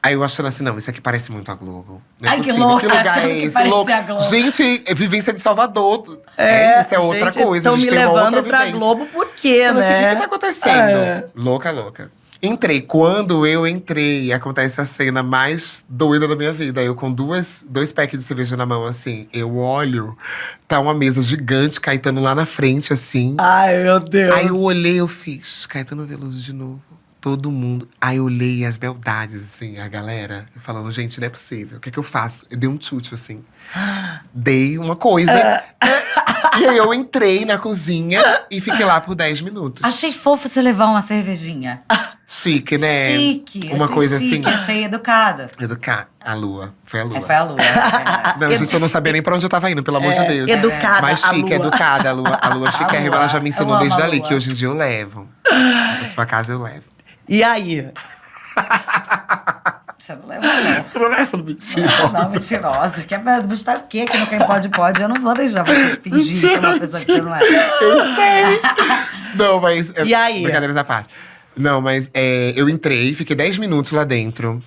Aí eu achando assim, não, isso aqui parece muito a Globo. Não é Ai, que possível. louca, Que lugar achando é que esse? parecia Louco. a Globo. Gente, é vivência de Salvador. Isso é outra coisa. Estão a gente me tem uma levando outra pra vivência. Globo por quê, Falei assim, né? o que tá acontecendo? Louca, louca. Entrei. Quando eu entrei, acontece a cena mais doida da minha vida. Eu com dois packs de cerveja na mão, assim. Eu olho, tá uma mesa gigante, Caetano lá na frente, assim. Ai, meu Deus. Aí eu olhei, eu fiz, Caetano Veloso de novo. Todo mundo. Aí eu olhei as beldades, assim, a galera. Falando, gente, não é possível. O que é que eu faço? Eu dei um chute, assim. Dei uma coisa. E aí eu entrei na cozinha e fiquei lá por 10 minutos. Achei fofo você levar uma cervejinha. Chique, né? Chique. Uma achei coisa chique, assim. achei educada. Educar. A lua. Foi a lua. Foi a Lua, é verdade. Não, gente, eu não sabia nem pra onde eu tava indo, pelo amor de Deus. Educada, Mas a chique, Lua. educada. A lua chiquérrima, ela já me ensinou Eu amo desde a ali, Lua. que hoje em dia eu levo. Se for casa, eu levo. E aí? Você não leva, não. Tu não leva, mentira. Não, mentirosa. Quer buscar o quê? Que no Quem Pode Pode. Eu não vou deixar você fingir ser uma pessoa que você não é. Eu sei. Não, mas… E aí? Brincadeiras à parte. Não, mas eu entrei, fiquei 10 minutos lá dentro.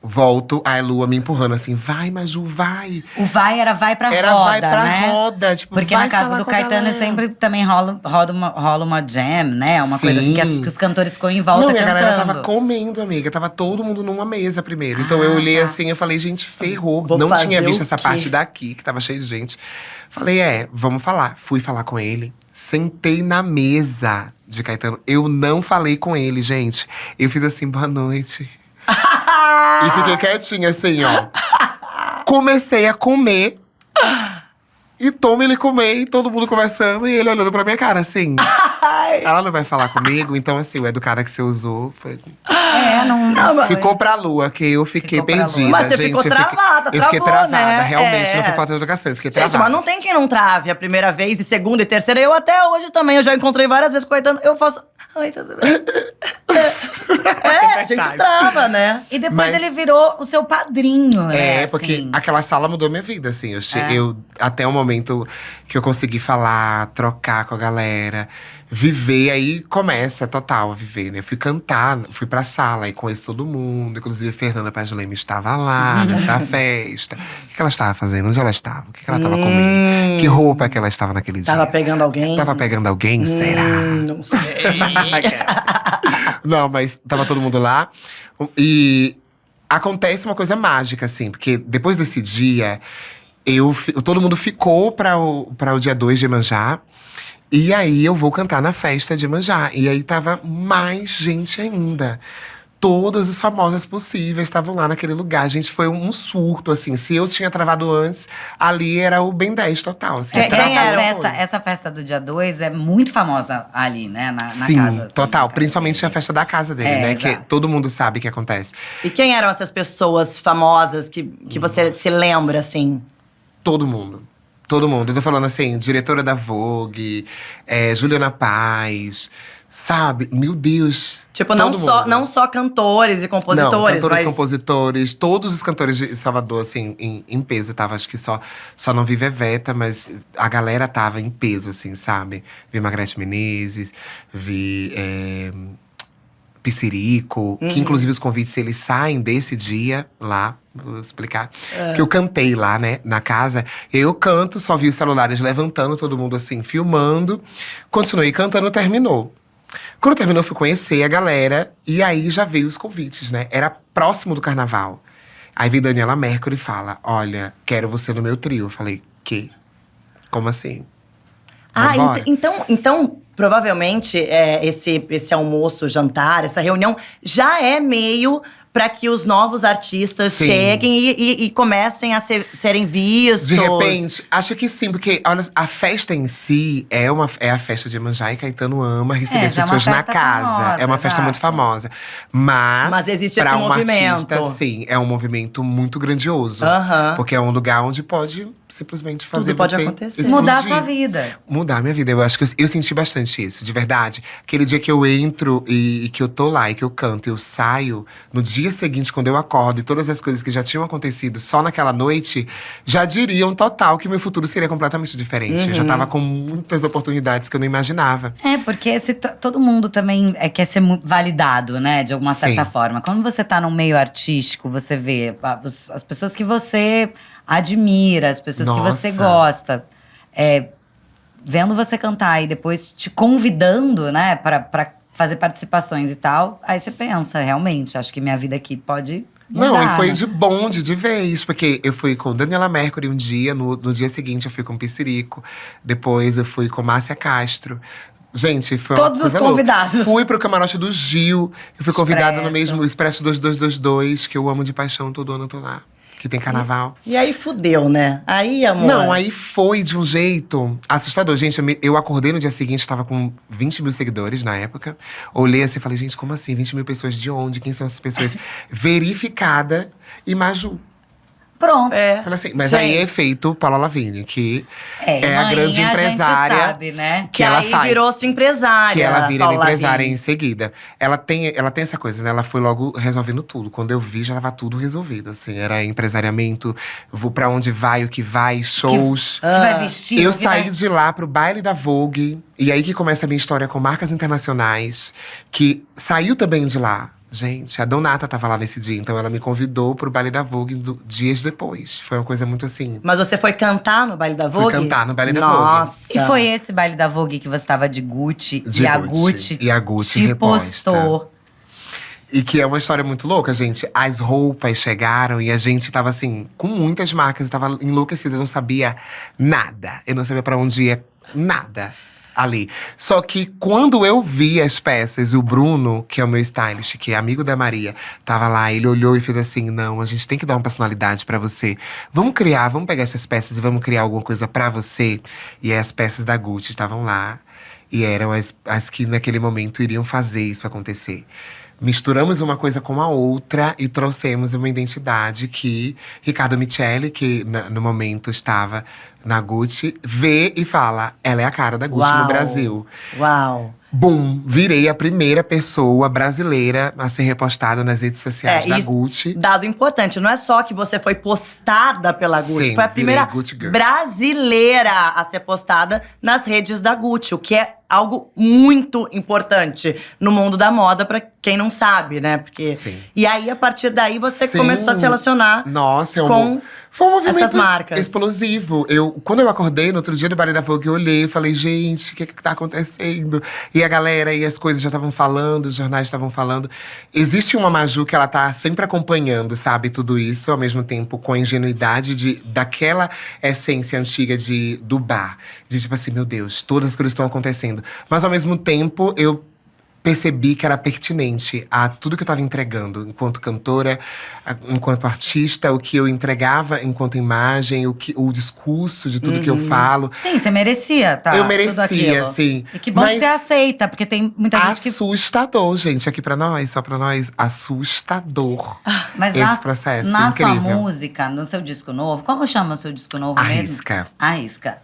Volto, a Lua me empurrando assim, vai, Maju, vai. O vai era vai pra Era roda, vai pra né? roda, tipo, Porque vai na casa falar do com a Caetano galera. sempre também rola uma jam, né? Uma coisa assim, Sim. que os cantores ficam em volta Não, e a cantando. galera tava comendo, amiga. Tava todo mundo numa mesa primeiro. Então eu olhei assim, eu falei, gente, ferrou. Vou Não fazer tinha visto o essa quê? parte daqui, que tava cheio de gente. Falei, vamos falar. Fui falar com ele. Sentei na mesa de Caetano. Eu não falei com ele, gente. Eu fiz assim, boa noite. E fiquei quietinha assim, ó. Comecei a comer. E toma ele comer, e todo mundo conversando. E ele olhando pra minha cara, assim. Ela não vai falar comigo. Então, assim, o educada que você usou foi… Não, Ficou pra Lua, que eu fiquei Ficou pra lua. perdida. Mas você gente, ficou eu fiquei- travada, Eu fiquei travou, travada, né? realmente. Não foi falta de educação, eu fiquei Gente, travada. mas não tem quem não trave a primeira vez, e segunda e terceira. Eu até hoje também, eu já encontrei várias vezes com o Caetano. Eu faço… Oi, tudo bem? A gente trava, né? E depois Mas- ele virou o seu padrinho, né? É, porque assim. aquela sala mudou minha vida, assim. Eu até o momento que eu consegui falar, trocar com a galera, viver, aí começa total a viver, né? Eu fui cantar, fui pra sala e conheço todo mundo. Inclusive, Fernanda Paz Leme estava lá nessa festa. O que ela estava fazendo? Onde ela estava? O que ela estava comendo? Que roupa que ela estava naquele dia? Tava pegando alguém? Tava pegando alguém? Será? Não sei. Não, mas tava todo mundo lá. E acontece uma coisa mágica, assim. Porque depois desse dia, todo mundo ficou para o dia 2 de Iemanjá. E aí, eu vou cantar na festa de Iemanjá. E aí, tava mais gente ainda. Todas as famosas possíveis estavam lá naquele lugar. Gente, foi um surto, assim. Se eu tinha travado antes, ali era o Ben 10 total. Assim, Quem era? Essa festa do dia 2 é muito famosa ali, né? Na Sim, casa. total. Na Principalmente casa a festa da casa dele, É, né? Que exato. todo mundo sabe o que acontece. E quem eram essas pessoas famosas que você se lembra, assim? Todo mundo. Todo mundo. Eu tô falando assim, diretora da Vogue, Juliana Paz, sabe? Meu Deus. Tipo, todo mundo. não só cantores e compositores, Não, cantores, mas… compositores, todos os cantores de Salvador, assim, em peso, tava. Acho que só não vi Veveta, mas a galera tava em peso, assim, sabe? Vi Margareth Menezes, vi Pissirico, que inclusive os convites, eles saem desse dia lá. Vou explicar. Que eu cantei lá, né, na casa. Eu canto, só vi os celulares levantando, todo mundo assim, filmando. Continuei cantando, terminou. Quando terminou, eu fui conhecer a galera. E aí já veio os convites, né? Era próximo do carnaval. Aí veio Daniela Mercury e fala: olha, quero você no meu trio. Eu falei, quê? Como assim? Vambora? Então, provavelmente, esse almoço, jantar, essa reunião já é meio para que os novos artistas Sim. cheguem e comecem a serem vistos. De repente, acho que sim, porque olha, a festa em si é a festa de Iemanjá e Caetano ama receber as já é uma pessoas na festa casa. famosa, É uma festa muito exato. famosa. Mas existe pra esse um movimento. artista, sim, é um movimento muito grandioso. Aham. Porque é um lugar onde pode simplesmente fazer Tudo pode você acontecer. explodir. Mudar a sua vida. Mudar a minha vida. Eu acho que eu senti bastante isso, de verdade. Aquele dia que eu entro e que eu tô lá e que eu canto, eu saio, no dia seguinte, quando eu acordo, e todas as coisas que já tinham acontecido só naquela noite, já diriam total que meu futuro seria completamente diferente. Eu já tava com muitas oportunidades que eu não imaginava. Porque todo mundo também quer ser validado, né? De alguma certa Sim. forma. Quando você tá num meio artístico, você vê as pessoas que você admira, as pessoas que você Nossa. gosta. Vendo você cantar e depois te convidando, né? Pra fazer participações e tal. Aí você pensa, realmente, acho que minha vida aqui pode mudar. Não, e foi né? de bonde, de vez. Porque eu fui com Daniela Mercury um dia, no dia seguinte eu fui com Pissirico. Depois eu fui com Márcia Castro. Gente, foi Todos uma os coisa louca. convidados. Fui pro camarote do Gil. Eu fui convidada no Expresso. mesmo Expresso 2222, que eu amo de paixão, todo ano eu tô lá. Que tem carnaval. E aí fudeu, né? Aí, amor. Não, aí foi de um jeito assustador. Gente, eu acordei no dia seguinte, tava com 20 mil seguidores na época. Olhei assim e falei, gente, como assim? 20 mil pessoas de onde? Quem são essas pessoas? Verificada e Maju. Pronto. Falei assim, mas aí é efeito Paula Lavigne, que é a mãe, grande a gente empresária. sabe, né? Que ela aí faz. virou sua empresária. Que ela vira Paula empresária Lavigne. em seguida. Ela tem essa coisa, né? Ela foi logo resolvendo tudo. Quando eu vi, já tava tudo resolvido, assim. Era empresariamento, vou pra onde vai, o que vai, shows. Que vai vestir. Eu que saí vai... de lá pro baile da Vogue. E aí que começa a minha história com marcas internacionais. Que saiu também de lá. Gente, a Donata tava lá nesse dia. Então ela me convidou pro baile da Vogue dias depois. Foi uma coisa muito assim… Mas você foi cantar no baile da Vogue? Fui cantar no baile da Vogue. Nossa. E foi esse baile da Vogue que você tava de Gucci. E a Gucci E a Gucci te reposta. postou. E que é uma história muito louca, gente. As roupas chegaram e a gente tava assim, com muitas marcas. Eu tava enlouquecida, eu não sabia nada. Eu não sabia pra onde ia, nada ali. Só que quando eu vi as peças, o Bruno, que é o meu stylist, que é amigo da Maria, tava lá, ele olhou e fez assim: não, a gente tem que dar uma personalidade pra você. Vamos pegar essas peças e vamos criar alguma coisa pra você. E aí as peças da Gucci estavam lá. E eram as que naquele momento iriam fazer isso acontecer. Misturamos uma coisa com a outra e trouxemos uma identidade que Riccardo Michele, que no momento estava na Gucci, vê e fala: ela é a cara da Gucci no Brasil. Uau! Bum! Virei a primeira pessoa brasileira a ser repostada nas redes sociais da Gucci. Dado importante, não é só que você foi postada pela Gucci, Sim, foi a primeira virei Gucci Girl. brasileira a ser postada nas redes da Gucci, o que é algo muito importante no mundo da moda, pra quem não sabe, né? Porque Sim. E aí, a partir daí, você Sim. começou a se relacionar Nossa, com foi um movimento essas marcas. explosivo. Quando eu acordei no outro dia do baile da Vogue, eu olhei e falei, gente, o que tá acontecendo? E a galera e as coisas já estavam falando, os jornais estavam falando. Existe uma Maju que ela tá sempre acompanhando, sabe, tudo isso, ao mesmo tempo com a ingenuidade daquela essência antiga do bar. De tipo assim, meu Deus, todas as coisas estão acontecendo. Mas ao mesmo tempo, eu percebi que era pertinente a tudo que eu estava entregando enquanto cantora, enquanto artista, o que eu entregava enquanto imagem, o discurso de tudo que eu falo. Sim, você merecia, tá? Eu tudo merecia, aquilo. sim. E que bom Mas que você aceita, porque tem muita gente que… assustador, gente, aqui pra nós, só pra nós. Assustador. Mas esse processo, na sua incrível. música, no seu disco novo, como chama o seu disco novo mesmo? Arrisca. Arrisca.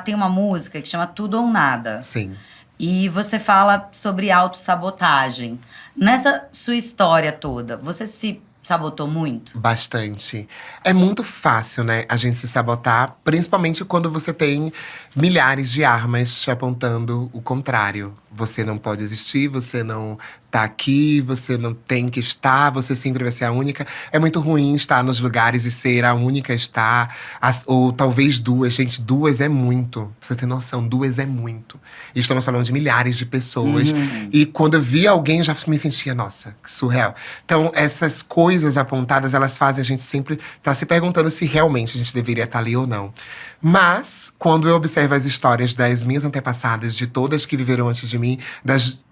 Tem uma música que chama Tudo ou Nada. Sim. E você fala sobre autossabotagem. Nessa sua história toda, você se sabotou muito? Bastante. É muito fácil, né, a gente se sabotar, principalmente quando você tem milhares de armas te apontando o contrário. você não pode existir, você não tá aqui, você não tem que estar, você sempre vai ser a única. É muito ruim estar nos lugares e ser a única a estar. Ou talvez duas. Gente, duas é muito. Pra você ter noção, duas é muito. E estamos falando de milhares de pessoas. E quando eu vi alguém, eu já me sentia, nossa, que surreal. Então, essas coisas apontadas, elas fazem a gente sempre estar se perguntando se realmente a gente deveria estar ali ou não. Mas, quando eu observo as histórias das minhas antepassadas, de todas que viveram antes de mim, das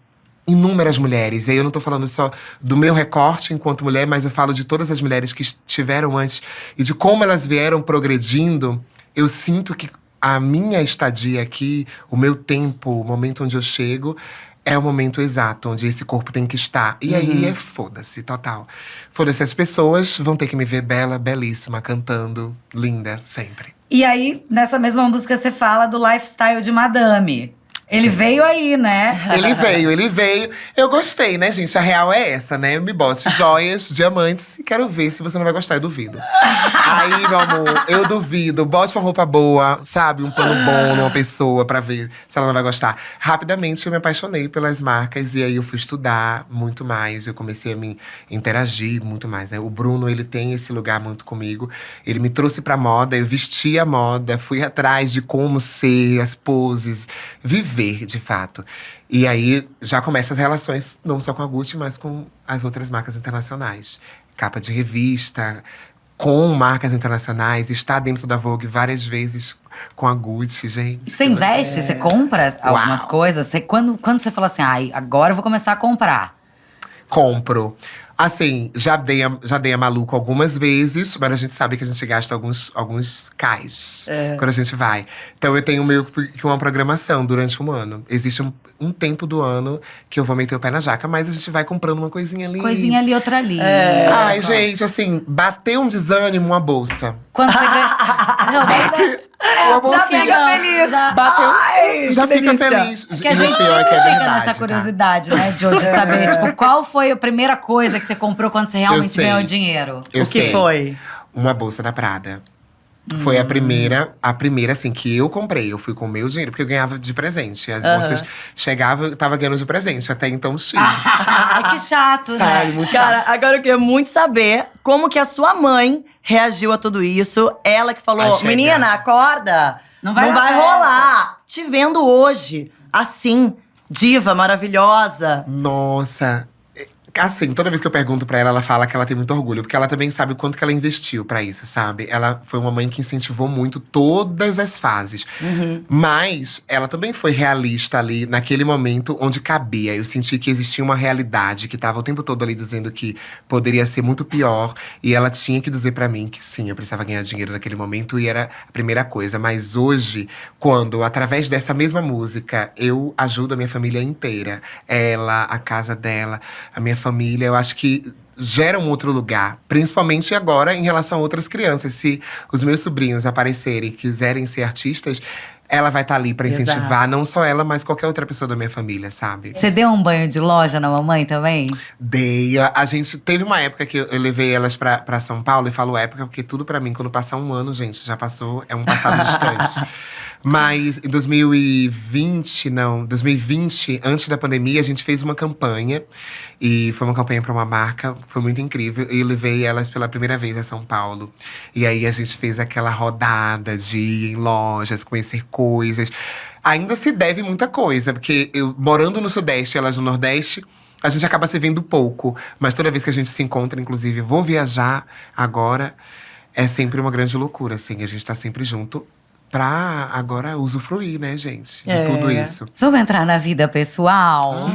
inúmeras mulheres. E aí eu não tô falando só do meu recorte enquanto mulher, mas eu falo de todas as mulheres que estiveram antes e de como elas vieram progredindo. Eu sinto que a minha estadia aqui, o meu tempo, o momento onde eu chego, é o momento exato onde esse corpo tem que estar. E aí é foda-se, total. Foda-se, as pessoas vão ter que me ver bela, belíssima, cantando, linda, sempre. E aí, nessa mesma música, você fala do lifestyle de Madame. Ele veio aí, né? Ele veio. Eu gostei, né, gente? A real é essa, né? Eu me bote joias, diamantes e quero ver se você não vai gostar, eu duvido. Aí, meu amor, eu duvido. Bote uma roupa boa, sabe? Um pano bom numa pessoa pra ver se ela não vai gostar. Rapidamente, eu me apaixonei pelas marcas e aí eu fui estudar muito mais. Eu comecei a me interagir muito mais, né? O Bruno, ele tem esse lugar muito comigo. Ele me trouxe pra moda, eu vesti a moda. Fui atrás de como ser, as poses, viver. De fato. E aí, já começam as relações, não só com a Gucci, mas com as outras marcas internacionais. Capa de revista, com marcas internacionais. Está dentro da Vogue várias vezes com a Gucci, gente. Você investe? Você compra algumas coisas? Quando você fala assim, agora eu vou começar a comprar. Compro. Assim, já dei a maluco algumas vezes, mas a gente sabe que a gente gasta alguns cais quando a gente vai. Então eu tenho meio que uma programação durante um ano. Existe um tempo do ano que eu vou meter o pé na jaca, mas a gente vai comprando uma coisinha ali. Coisinha ali, outra ali. Ai, gente, assim, bateu um desânimo, uma bolsa. Quando você ganha… Não, Já fica feliz. Bateu, Ai, já que fica delícia. feliz. que a gente pior é que é fica verdade, nessa tá? curiosidade, né, de hoje saber, tipo, qual foi a primeira coisa que você comprou quando você realmente sei. ganhou dinheiro? Eu O que sei. foi? Uma bolsa da Prada. Foi a primeira, assim, que eu comprei. Eu fui com o meu dinheiro, porque eu ganhava de presente. As bolsas chegavam, eu tava ganhando de presente. Até então, X. Ai, que chato, Sabe, né? muito Cara, chato. agora eu queria muito saber como que a sua mãe reagiu a tudo isso. Ela que falou, Vai chegar. menina, acorda. Não vai dar certo." rolar. Te vendo hoje, assim, diva, maravilhosa. Nossa. Assim, toda vez que eu pergunto pra ela, ela fala que ela tem muito orgulho. Porque ela também sabe o quanto que ela investiu pra isso, sabe? Ela foi uma mãe que incentivou muito todas as fases. Mas ela também foi realista ali, naquele momento onde cabia. Eu senti que existia uma realidade que tava o tempo todo ali dizendo que poderia ser muito pior. E ela tinha que dizer pra mim que sim, eu precisava ganhar dinheiro naquele momento. E era a primeira coisa. Mas hoje, quando, através dessa mesma música, eu ajudo a minha família inteira. Ela, a casa dela, a minha família, eu acho que gera um outro lugar. Principalmente agora em relação a outras crianças. Se os meus sobrinhos aparecerem e quiserem ser artistas, ela vai estar ali pra incentivar. Exato. Não só ela, mas qualquer outra pessoa da minha família, sabe? Você deu um banho de loja na mamãe também? Dei. A gente teve uma época que eu levei elas pra São Paulo. E falo época, porque tudo pra mim, quando passar um ano, gente, já passou. É um passado distante. Mas em 2020, antes da pandemia, a gente fez uma campanha. E foi uma campanha pra uma marca, foi muito incrível. E eu levei elas pela primeira vez a São Paulo. E aí a gente fez aquela rodada de ir em lojas, conhecer coisas. Ainda se deve muita coisa, porque eu morando no Sudeste e elas no Nordeste, a gente acaba se vendo pouco. Mas toda vez que a gente se encontra, inclusive, vou viajar agora, é sempre uma grande loucura, assim. A gente tá sempre junto. Pra agora usufruir, né, gente? De tudo isso. Vamos entrar na vida pessoal?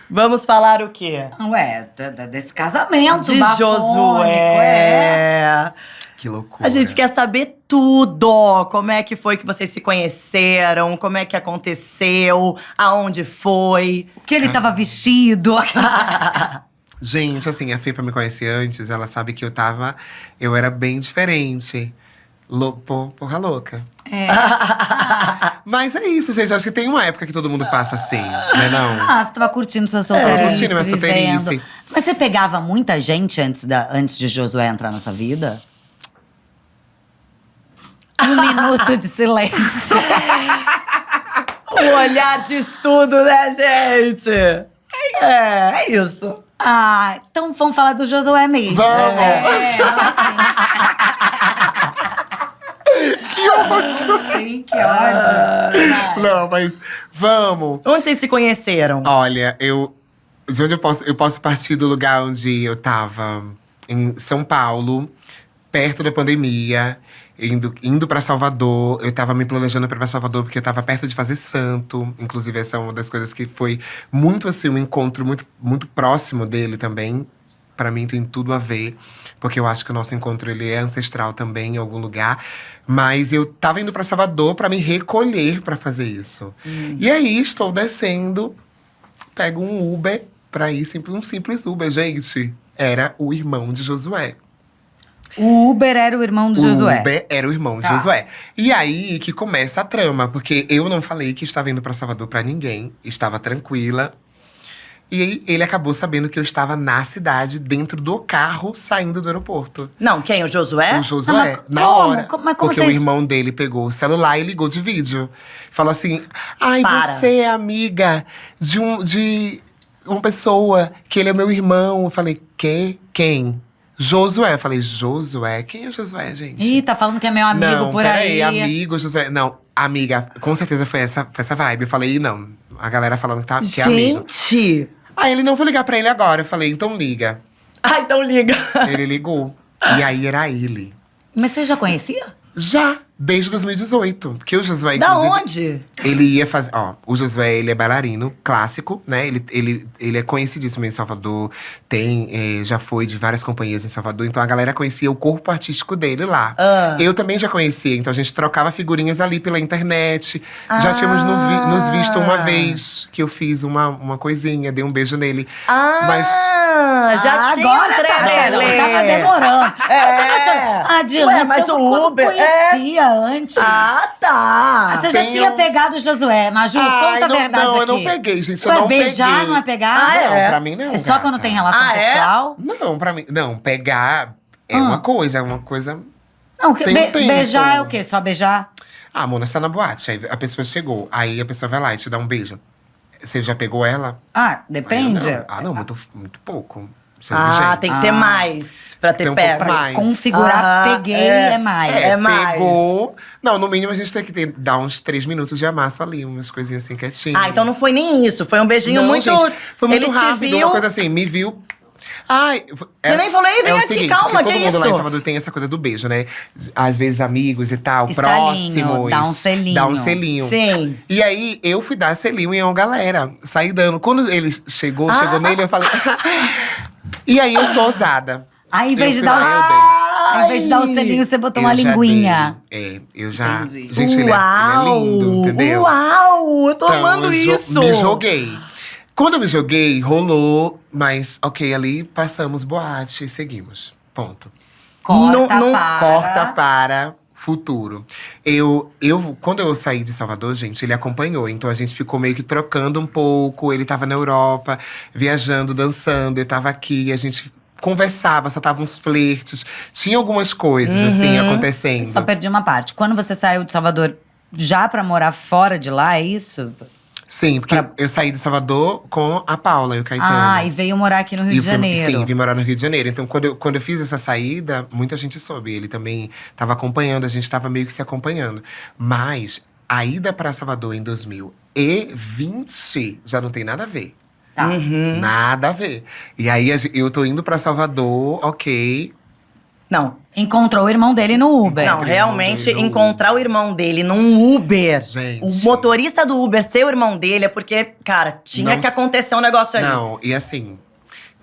Vamos falar o quê? Ué, desse casamento De bafônico, Josué. Que loucura. A gente quer saber tudo. Como é que foi que vocês se conheceram? Como é que aconteceu? Aonde foi? Que ele tava vestido. Gente, assim, a Fê, pra me conhecer antes, ela sabe que eu era bem diferente. Porra louca. Mas é isso, gente. Acho que tem uma época que todo mundo passa assim, né não? Você tava curtindo sua solteirice, curtindo minha solteirice. vivendo. Mas você pegava muita gente antes de Josué entrar na sua vida? Um minuto de silêncio. O olhar diz tudo, né, gente? É isso. Ah, então vamos falar do Josué mesmo. Vamos! Que ódio! Sim, que ódio. Não, mas vamos. Onde vocês se conheceram? Olha, de onde eu posso partir do lugar onde eu tava em São Paulo, perto da pandemia, indo para Salvador. Eu tava me planejando para Salvador porque eu tava perto de fazer santo. Inclusive, essa é uma das coisas que foi muito assim, um encontro muito, muito próximo dele também. Pra mim tem tudo a ver, porque eu acho que o nosso encontro ele é ancestral também em algum lugar. Mas eu tava indo pra Salvador pra me recolher pra fazer isso. E aí estou descendo, pego um Uber pra ir, um simples Uber, gente. Era o irmão de Josué. O Uber era o irmão do Josué. O Uber era o irmão de Josué. E aí que começa a trama, porque eu não falei que estava indo pra Salvador pra ninguém, estava tranquila. E ele acabou sabendo que eu estava na cidade, dentro do carro, saindo do aeroporto. Não, quem? O Josué? O Josué, mas na como? hora. Mas como porque vocês… o irmão dele pegou o celular e ligou de vídeo. Falou assim, ai, Para. você é amiga de uma pessoa, que ele é meu irmão. Eu falei, quem? Josué. Eu falei, Josué? Quem é o Josué, gente? Ih, tá falando que é meu amigo Não, por peraí, aí. amigo, Josué. Não, amiga, com certeza foi essa vibe. Eu falei, não, a galera falando que é amigo. Gente! Aí ele, não, vou ligar pra ele agora. Eu falei, então liga. Ai, então liga. Ele ligou. E aí era ele. Mas você já conhecia? Já, desde 2018. Porque o Josué, Da inclusive, onde? ele ia fazer… Ó, o Josué, ele é bailarino clássico, né? Ele é conhecidíssimo em Salvador. Já foi de várias companhias em Salvador. Então, a galera conhecia o corpo artístico dele lá. Eu também já conhecia. Então, a gente trocava figurinhas ali pela internet. Já tínhamos nos visto uma vez. Que eu fiz uma coisinha, dei um beijo nele. Já tinha agora um trelelê. tava demorando. Dilane, Ué, mas o Uber… conhecia antes. Ah, tá. Você já Tem tinha um- pegado o Josué, Maju, Ai, conta a não, verdade não, aqui. eu não peguei, gente, eu Ué, não beijar peguei. não é pegar? Ah, Não, é? pra mim não. É só quando tem relação Ah, é? sexual? Não, pra mim… Não, pegar é uma coisa, Não, Tem um tempo. beijar é o quê? Só beijar? Ah, Mona, você tá na boate, aí a pessoa chegou. Aí a pessoa vai lá e te dá um beijo. Você já pegou ela? Ah, depende. Não, muito pouco. Isso é Ah, exigente. tem que ter mais pra ter Tem um pego. pouco mais. Configurar, peguei é mais. É mais. Pegou… Não, no mínimo a gente tem que dar uns 3 minutos de amasso ali. Umas coisinhas assim, quietinho. Ah, então não foi nem isso. Foi um beijinho Não, muito… gente, foi muito Ele te rápido, viu… uma coisa assim, me viu… Ai… Você nem falou, "Ei, vem o aqui, seguinte, calma, porque que todo mundo lá em isso?" Salvador tem essa coisa do beijo, né? Às vezes amigos e tal, Estalinho, próximos. dá um selinho. Dá um selinho. Sim. E aí, eu fui dar selinho em uma galera. Saí dando. Quando ele chegou nele, eu falei… E aí, eu sou ousada. Aí, em vez de Eu fui dar lá, o… eu dei. Ao invés de dar o selinho, você botou uma Eu já linguinha. dei. Eu já… Entendi. Gente, ele é lindo, entendeu? Uau! Eu tô Então, amando eu isso! me joguei. Quando eu me joguei, rolou. Mas, ok, ali passamos boate e seguimos. Ponto. Corta Não- para… Corta para futuro. Quando eu saí de Salvador, gente, ele acompanhou. Então a gente ficou meio que trocando um pouco. Ele tava na Europa, viajando, dançando. Eu tava aqui, a gente conversava, só tava uns flertes. Tinha algumas coisas, assim, acontecendo. Só perdi uma parte. Quando você saiu de Salvador já pra morar fora de lá, é isso? Sim, porque eu saí de Salvador com a Paula e o Caetano. Ah, e veio morar aqui no Rio de Janeiro. Sim, vim morar no Rio de Janeiro. Então, quando eu fiz essa saída, muita gente soube. Ele também estava acompanhando, a gente estava meio que se acompanhando. Mas a ida para Salvador em 2020 já não tem nada a ver. Tá. Nada a ver. E aí, eu tô indo para Salvador, ok. Não, Encontrou o irmão dele no Uber. não, Incrível, realmente irmão. encontrar o irmão dele num Uber. Gente. O motorista do Uber ser o irmão dele é porque, cara, tinha Não que acontecer um negócio ali. Não, e assim…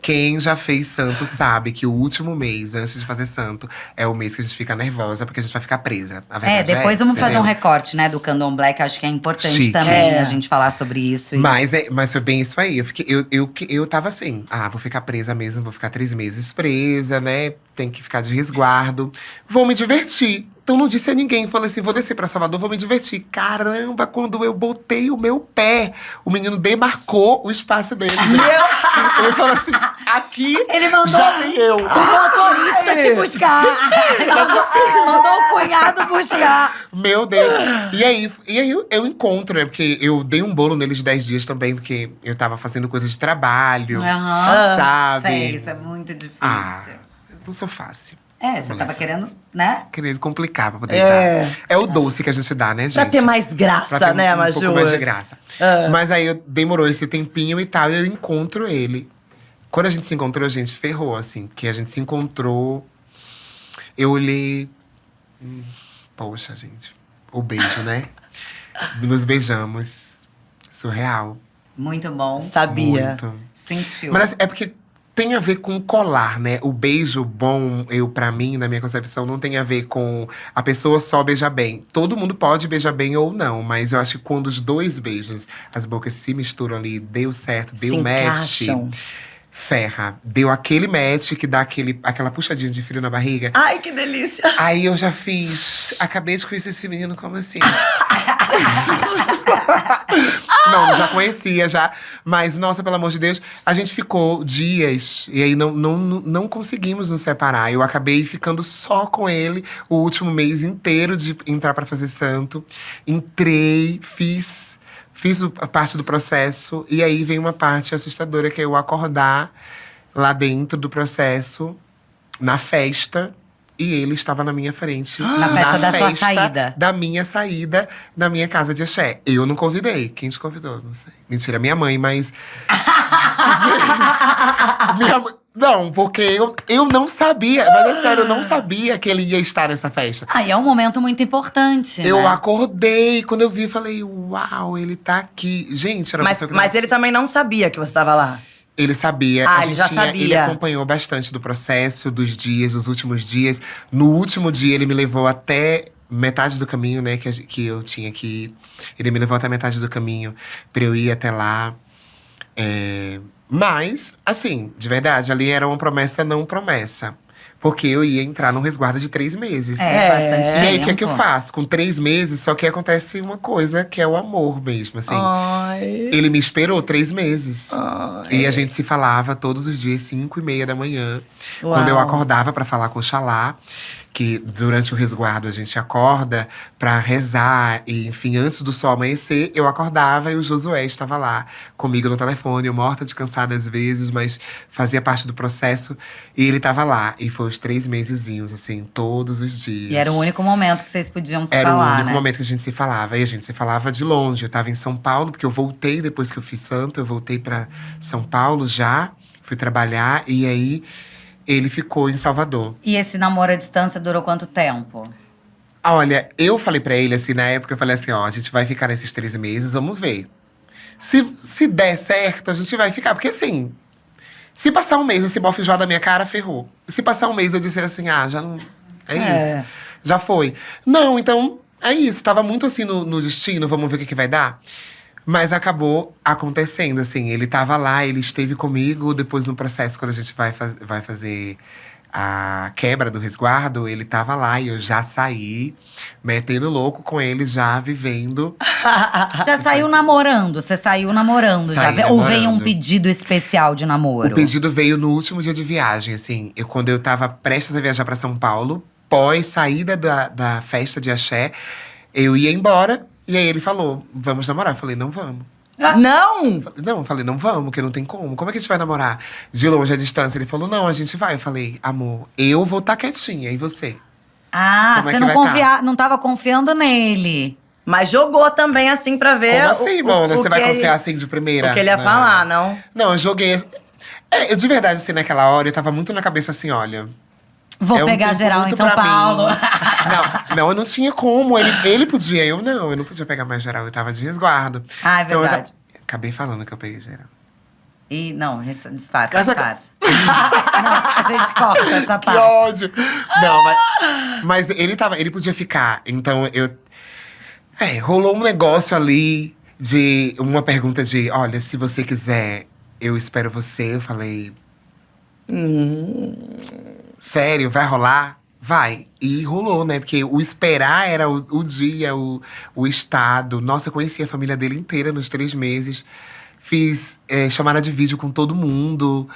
Quem já fez santo sabe que o último mês, antes de fazer santo, é o mês que a gente fica nervosa, porque a gente vai ficar presa. A verdade Depois essa, vamos fazer um entendeu? recorte, né, do Candomblé, que acho que é importante Chique. também É. a gente falar sobre isso. Mas foi bem isso aí. Eu tava assim, vou ficar presa mesmo, vou ficar 3 meses presa, né? Tem que ficar de resguardo. Vou me divertir. Então não disse a ninguém. Falei assim, vou descer pra Salvador, vou me divertir. Caramba, quando eu botei o meu pé, o menino demarcou o espaço dele. Ele falou assim, aqui Ele mandou já tem eu. o motorista cunhadista te buscar. Mandou o cunhado buscar. Meu Deus. E aí eu encontro, né? Porque eu dei um bolo nele de 10 dias também, porque eu tava fazendo coisa de trabalho, sabe? Sei, isso é muito difícil. Não sou fácil. Você tava querendo, né? Querendo complicar pra poder dar. É o doce que a gente dá, né, gente? Pra ter mais graça, pra ter né, um Maju? pouco mais de graça. Mas aí demorou esse tempinho e tal, e eu encontro ele. Quando a gente se encontrou, a gente ferrou, assim. Porque a gente se encontrou, eu olhei… Poxa, gente. O beijo, né? Nos beijamos. Surreal. Muito bom. Sabia. Muito. Sentiu. Mas assim, é porque tem a ver com colar, né? O beijo bom, pra mim, na minha concepção, não tem a ver com a pessoa só beijar bem. Todo mundo pode beijar bem ou não, mas eu acho que quando os dois beijos, as bocas se misturam ali, deu certo, deu Se match. encaixam. Ferra. Deu aquele match que dá aquela puxadinha de frio na barriga. Ai, que delícia! Aí eu já fiz. Acabei de conhecer esse menino, como assim? Não, já conhecia, já. Mas, nossa, pelo amor de Deus, a gente ficou dias. E aí não conseguimos nos separar. Eu acabei ficando só com ele o último mês inteiro de entrar pra fazer santo. Entrei, fiz a parte do processo. E aí vem uma parte assustadora, que é eu acordar lá dentro do processo, na festa. E ele estava na minha frente. Na festa da sua saída. Da minha saída, da minha casa de axé. Eu não convidei. Quem te convidou? Não sei. Mentira, minha mãe, mas… Gente, minha mãe… Não, porque eu não sabia. Mas é sério, eu não sabia que ele ia estar nessa festa. E é um momento muito importante, Eu né? acordei, quando eu vi, falei… Uau, ele tá aqui. Gente, era uma pessoa que Mas ele também não sabia que você estava lá. Ele sabia. Ele já sabia. Ele acompanhou bastante do processo, dos dias, dos últimos dias. No último dia, ele me levou até metade do caminho, né? Que eu tinha que ir. Ele me levou até metade do caminho pra eu ir até lá. Mas, assim, de verdade, ali era uma promessa não promessa. Porque eu ia entrar num resguardo de 3 meses. Bastante E aí, o tempo. que é que eu faço? Com 3 meses, só que acontece uma coisa, que é o amor mesmo, assim. Ai. Ele me esperou 3 meses. Ai. E a gente se falava todos os dias, 5:30 da manhã. Uau. Quando eu acordava pra falar com o Xalá. Que durante o resguardo a gente acorda pra rezar. E, enfim, antes do sol amanhecer, eu acordava e o Josué estava lá comigo no telefone. Eu morta de cansada às vezes, mas fazia parte do processo. E ele tava lá. E foi os 3 mesezinhos, assim, todos os dias. E era o único momento que vocês podiam se Era falar, o único né? momento que a gente se falava. E a gente se falava de longe. Eu tava em São Paulo, porque eu voltei depois que eu fiz santo. Eu voltei pra São Paulo já. Fui trabalhar. E aí, ele ficou em Salvador. E esse namoro à distância durou quanto tempo? Olha, eu falei pra ele, assim, na época, eu falei assim, ó, a gente vai ficar nesses 3 meses, vamos ver. Se der certo, a gente vai ficar. Porque assim, se passar um mês esse bofe já da minha cara, ferrou. Se passar um mês eu disser assim, já não… É isso. Já foi. Não, então, é isso. Tava muito assim no destino, vamos ver o que vai dar. Mas acabou acontecendo, assim. Ele tava lá, ele esteve comigo. Depois, no processo, quando a gente vai fazer a quebra do resguardo, ele tava lá. E eu já saí, metendo louco com ele, já vivendo. Já saiu namorando? Você saiu namorando? Saí já? Ou veio um namorando. pedido especial de namoro? O pedido veio no último dia de viagem, assim. Quando eu tava prestes a viajar pra São Paulo, pós saída da festa de axé, eu ia embora. E aí ele falou, vamos namorar. Eu falei, não vamos. Não! Não, eu falei, não vamos, porque não tem como. Como é que a gente vai namorar? De longe, à distância. Ele falou, não, a gente vai. Eu falei, amor, eu vou estar quietinha, e você? Como é Você que não, vai não tava confiando nele. Mas jogou também, assim, pra ver… Como assim, Mona? Você vai que confiar assim de primeira? O que ele ia falar, não? Não, eu joguei… eu de verdade, assim, naquela hora, eu tava muito na cabeça assim, olha… Vou é um pegar tempo geral em muito São pra Paulo. mim. Não, eu não tinha como. Ele podia, eu não podia pegar mais geral. Eu tava de resguardo. É Então, verdade. acabei falando que eu peguei geral. Não, disfarça. Não, a gente corta essa Que parte. ódio! Não, mas ele podia ficar. Então, rolou um negócio ali de uma pergunta de… Olha, se você quiser, eu espero você. Eu falei… Sério, vai rolar? Vai. E rolou, né? Porque o esperar era o dia, o estado. Nossa, eu conheci a família dele inteira nos 3 meses. Fiz chamada de vídeo com todo mundo.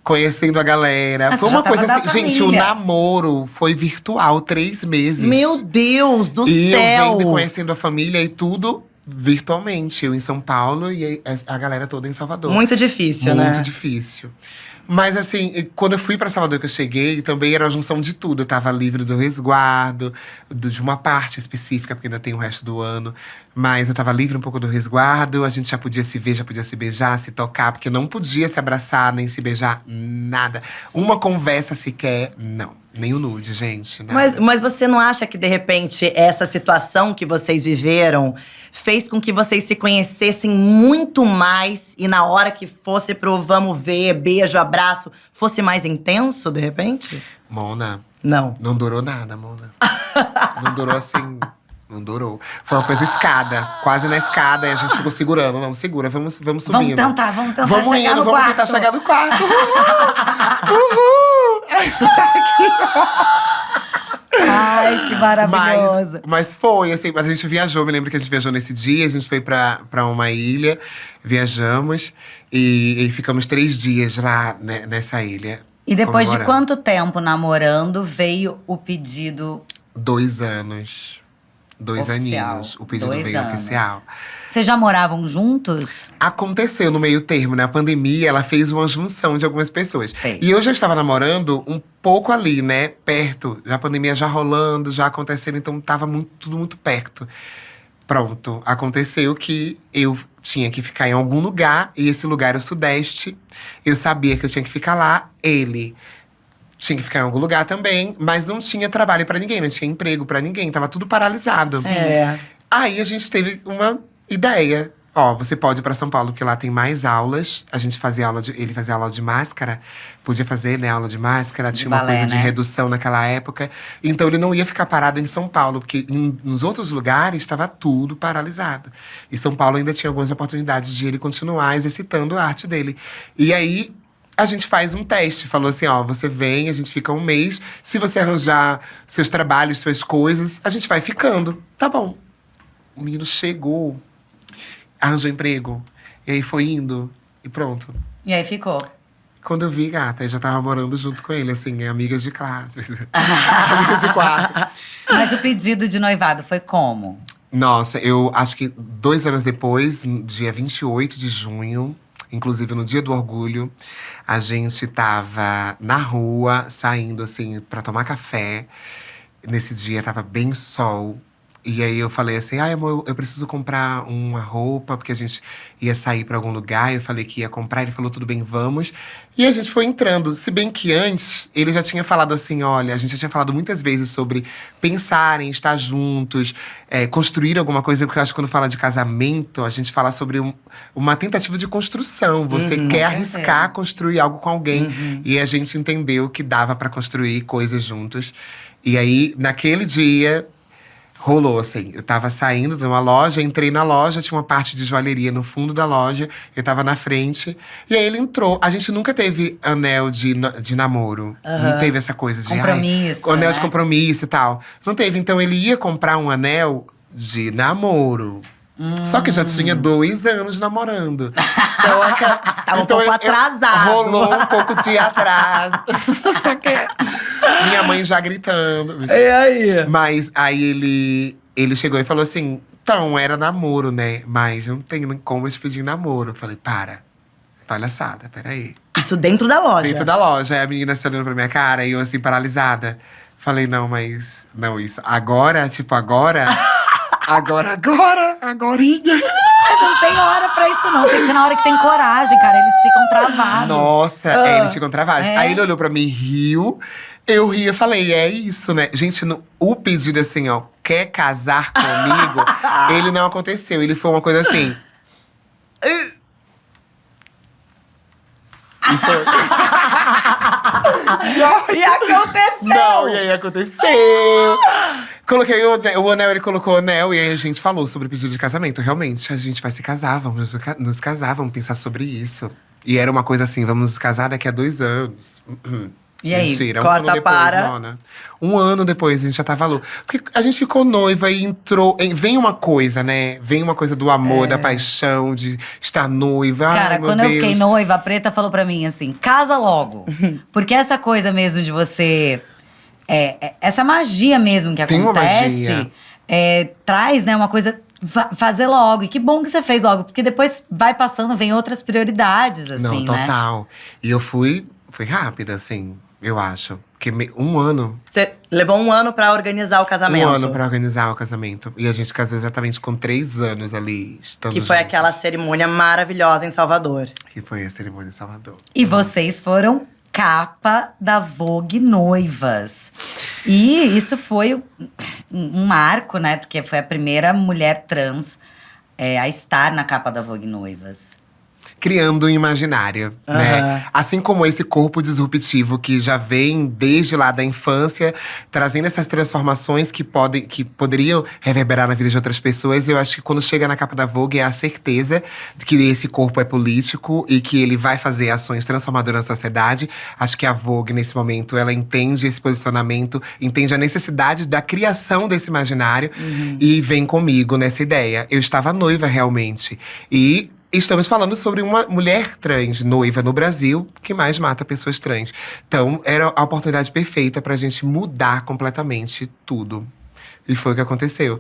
conhecendo a galera. Ah, Foi você já uma coisa tava da assim, gente, o família. namoro foi virtual, 3 meses. Meu Deus do E céu! eu vendo e conhecendo a família e tudo virtualmente. Eu em São Paulo e a galera toda em Salvador. Muito difícil, né? Muito difícil. Mas assim, quando eu fui pra Salvador, que eu cheguei, também era a junção de tudo. Eu tava livre do resguardo, de uma parte específica, porque ainda tem o resto do ano. Mas eu tava livre um pouco do resguardo. A gente já podia se ver, já podia se beijar, se tocar. Porque não podia se abraçar, nem se beijar, nada. Uma conversa sequer, não. Nem o nude, gente. Nada. Mas você não acha que, de repente, essa situação que vocês viveram fez com que vocês se conhecessem muito mais e na hora que fosse pro vamos ver, beijo, abraço, fosse mais intenso, de repente? Mona, Não. não durou nada, Mona. Não durou assim. Não durou. Foi uma coisa escada, quase na escada, e a gente ficou segurando. Não, segura, vamos subindo. Vamos tentar Vamos chegar indo, no vamos quarto. tentar chegar no quarto. Uhul! Ai, que maravilhoso. Mas foi, assim, mas a gente viajou. Me lembro que a gente viajou nesse dia, a gente foi pra uma ilha, viajamos e ficamos 3 dias lá, né, nessa ilha. E depois de comemorando. quanto tempo namorando, veio o pedido 2 anos. 2 oficial? aninhos. O pedido 2 veio anos. oficial. Vocês já moravam juntos? Aconteceu no meio termo, né? A pandemia, ela fez uma junção de algumas pessoas. Fez. E eu já estava namorando um pouco ali, né? Perto. Já a pandemia já rolando, já acontecendo. Então, tava tudo muito perto. Pronto. Aconteceu que eu tinha que ficar em algum lugar. E esse lugar era o Sudeste. Eu sabia que eu tinha que ficar lá. Ele tinha que ficar em algum lugar também. Mas não tinha trabalho pra ninguém. Não tinha emprego pra ninguém. Tava tudo paralisado. É. Aí a gente teve uma ideia. Ó, você pode ir pra São Paulo, porque lá tem mais aulas. A gente fazia ele fazia aula de máscara. Podia fazer, né, aula de máscara. De Tinha uma balé, coisa de né? redução naquela época. Então ele não ia ficar parado em São Paulo, porque nos outros lugares estava tudo paralisado. E São Paulo ainda tinha algumas oportunidades de ele continuar exercitando a arte dele. E aí a gente faz um teste. Falou assim, ó, você vem, a gente fica 1 mês. Se você arranjar seus trabalhos, suas coisas, a gente vai ficando. Tá bom. O menino chegou, arranjou emprego. E aí foi indo e pronto. E aí ficou. Quando eu vi, gata, eu já tava morando junto com ele, assim, amigas de classe. Amigas de quarto. Mas o pedido de noivado foi como? Nossa, eu acho que 2 anos depois, no dia 28 de junho, inclusive no dia do orgulho, a gente tava na rua, saindo, assim, pra tomar café. Nesse dia tava bem sol. E aí eu falei assim, ai amor, eu preciso comprar uma roupa, porque a gente ia sair pra algum lugar. Eu falei que ia comprar, ele falou, tudo bem, vamos. E a gente foi entrando, se bem que antes, ele já tinha falado assim, olha, a gente já tinha falado muitas vezes sobre pensar em estar juntos, construir alguma coisa. Porque eu acho que quando fala de casamento, a gente fala sobre uma tentativa de construção. Você quer arriscar construir algo com alguém. E a gente entendeu que dava pra construir coisas juntos. E aí, naquele dia, rolou, assim. Eu tava saindo de uma loja, entrei na loja, tinha uma parte de joalheria no fundo da loja. Eu tava na frente. E aí ele entrou. A gente nunca teve anel de namoro. Não teve essa coisa de… Compromisso, anel né? de compromisso e tal. Não teve. Então ele ia comprar um anel de namoro. Só que já tinha 2 anos namorando. Então, Tava um pouco atrasado. Rolou um pouco de atraso. Minha mãe já gritando. E aí? Mas aí ele chegou e falou assim, então, era namoro, né? Mas não tem como eu te pedir namoro. Eu falei, palhaçada, peraí. Isso dentro da loja. Dentro da loja, aí a menina se olhando pra minha cara e eu assim, paralisada. Falei, não, mas… Não, isso. Agora, tipo, agorinha. Não tem hora pra isso, não. Tem que ser na hora que tem coragem, cara. Eles ficam travados. Nossa, eles ficam travados. É. Aí ele olhou pra mim, riu. Eu ri, eu falei, é isso, né? Gente, o pedido assim, ó, quer casar comigo? Ele não aconteceu. Ele foi uma coisa assim… E foi… E aconteceu! Não, e aí aconteceu. Coloquei o anel, ele colocou o anel. E aí a gente falou sobre o pedido de casamento. Realmente, a gente vai se casar, vamos nos casar, vamos pensar sobre isso. E era uma coisa assim, vamos nos casar daqui a 2 anos. E aí? Mentira, Corta um ano depois, para. Mona. Um ano depois, a gente já tava louco. Porque a gente ficou noiva e entrou. Vem uma coisa, né? Vem uma coisa do amor, da paixão, de estar noiva. Cara, Ai, meu quando eu Deus. fiquei noiva, a Preta falou pra mim assim: casa logo. Porque essa coisa mesmo de você. Essa magia mesmo que Tem uma acontece magia. traz, né, uma coisa. Fazer logo. E que bom que você fez logo, porque depois vai passando, vem outras prioridades, assim, Não, né? total. E eu fui rápida, assim, eu acho. Porque um ano. Você levou um ano pra organizar o casamento. Um ano pra organizar o casamento. E a gente casou exatamente com 3 anos ali, estando Que foi juntos. aquela cerimônia maravilhosa em Salvador. Que foi a cerimônia em Salvador. E vocês foram capa da Vogue Noivas. E isso foi um marco, né? Porque foi a primeira mulher trans a estar na capa da Vogue Noivas. Criando um imaginário, né? Assim como esse corpo disruptivo que já vem desde lá da infância, trazendo essas transformações que poderiam reverberar na vida de outras pessoas. Eu acho que quando chega na capa da Vogue é a certeza de que esse corpo é político e que ele vai fazer ações transformadoras na sociedade. Acho que a Vogue, nesse momento, ela entende esse posicionamento, entende a necessidade da criação desse imaginário e vem comigo nessa ideia. Eu estava noiva realmente. E estamos falando sobre uma mulher trans noiva no Brasil que mais mata pessoas trans. Então, era a oportunidade perfeita pra gente mudar completamente tudo. E foi o que aconteceu.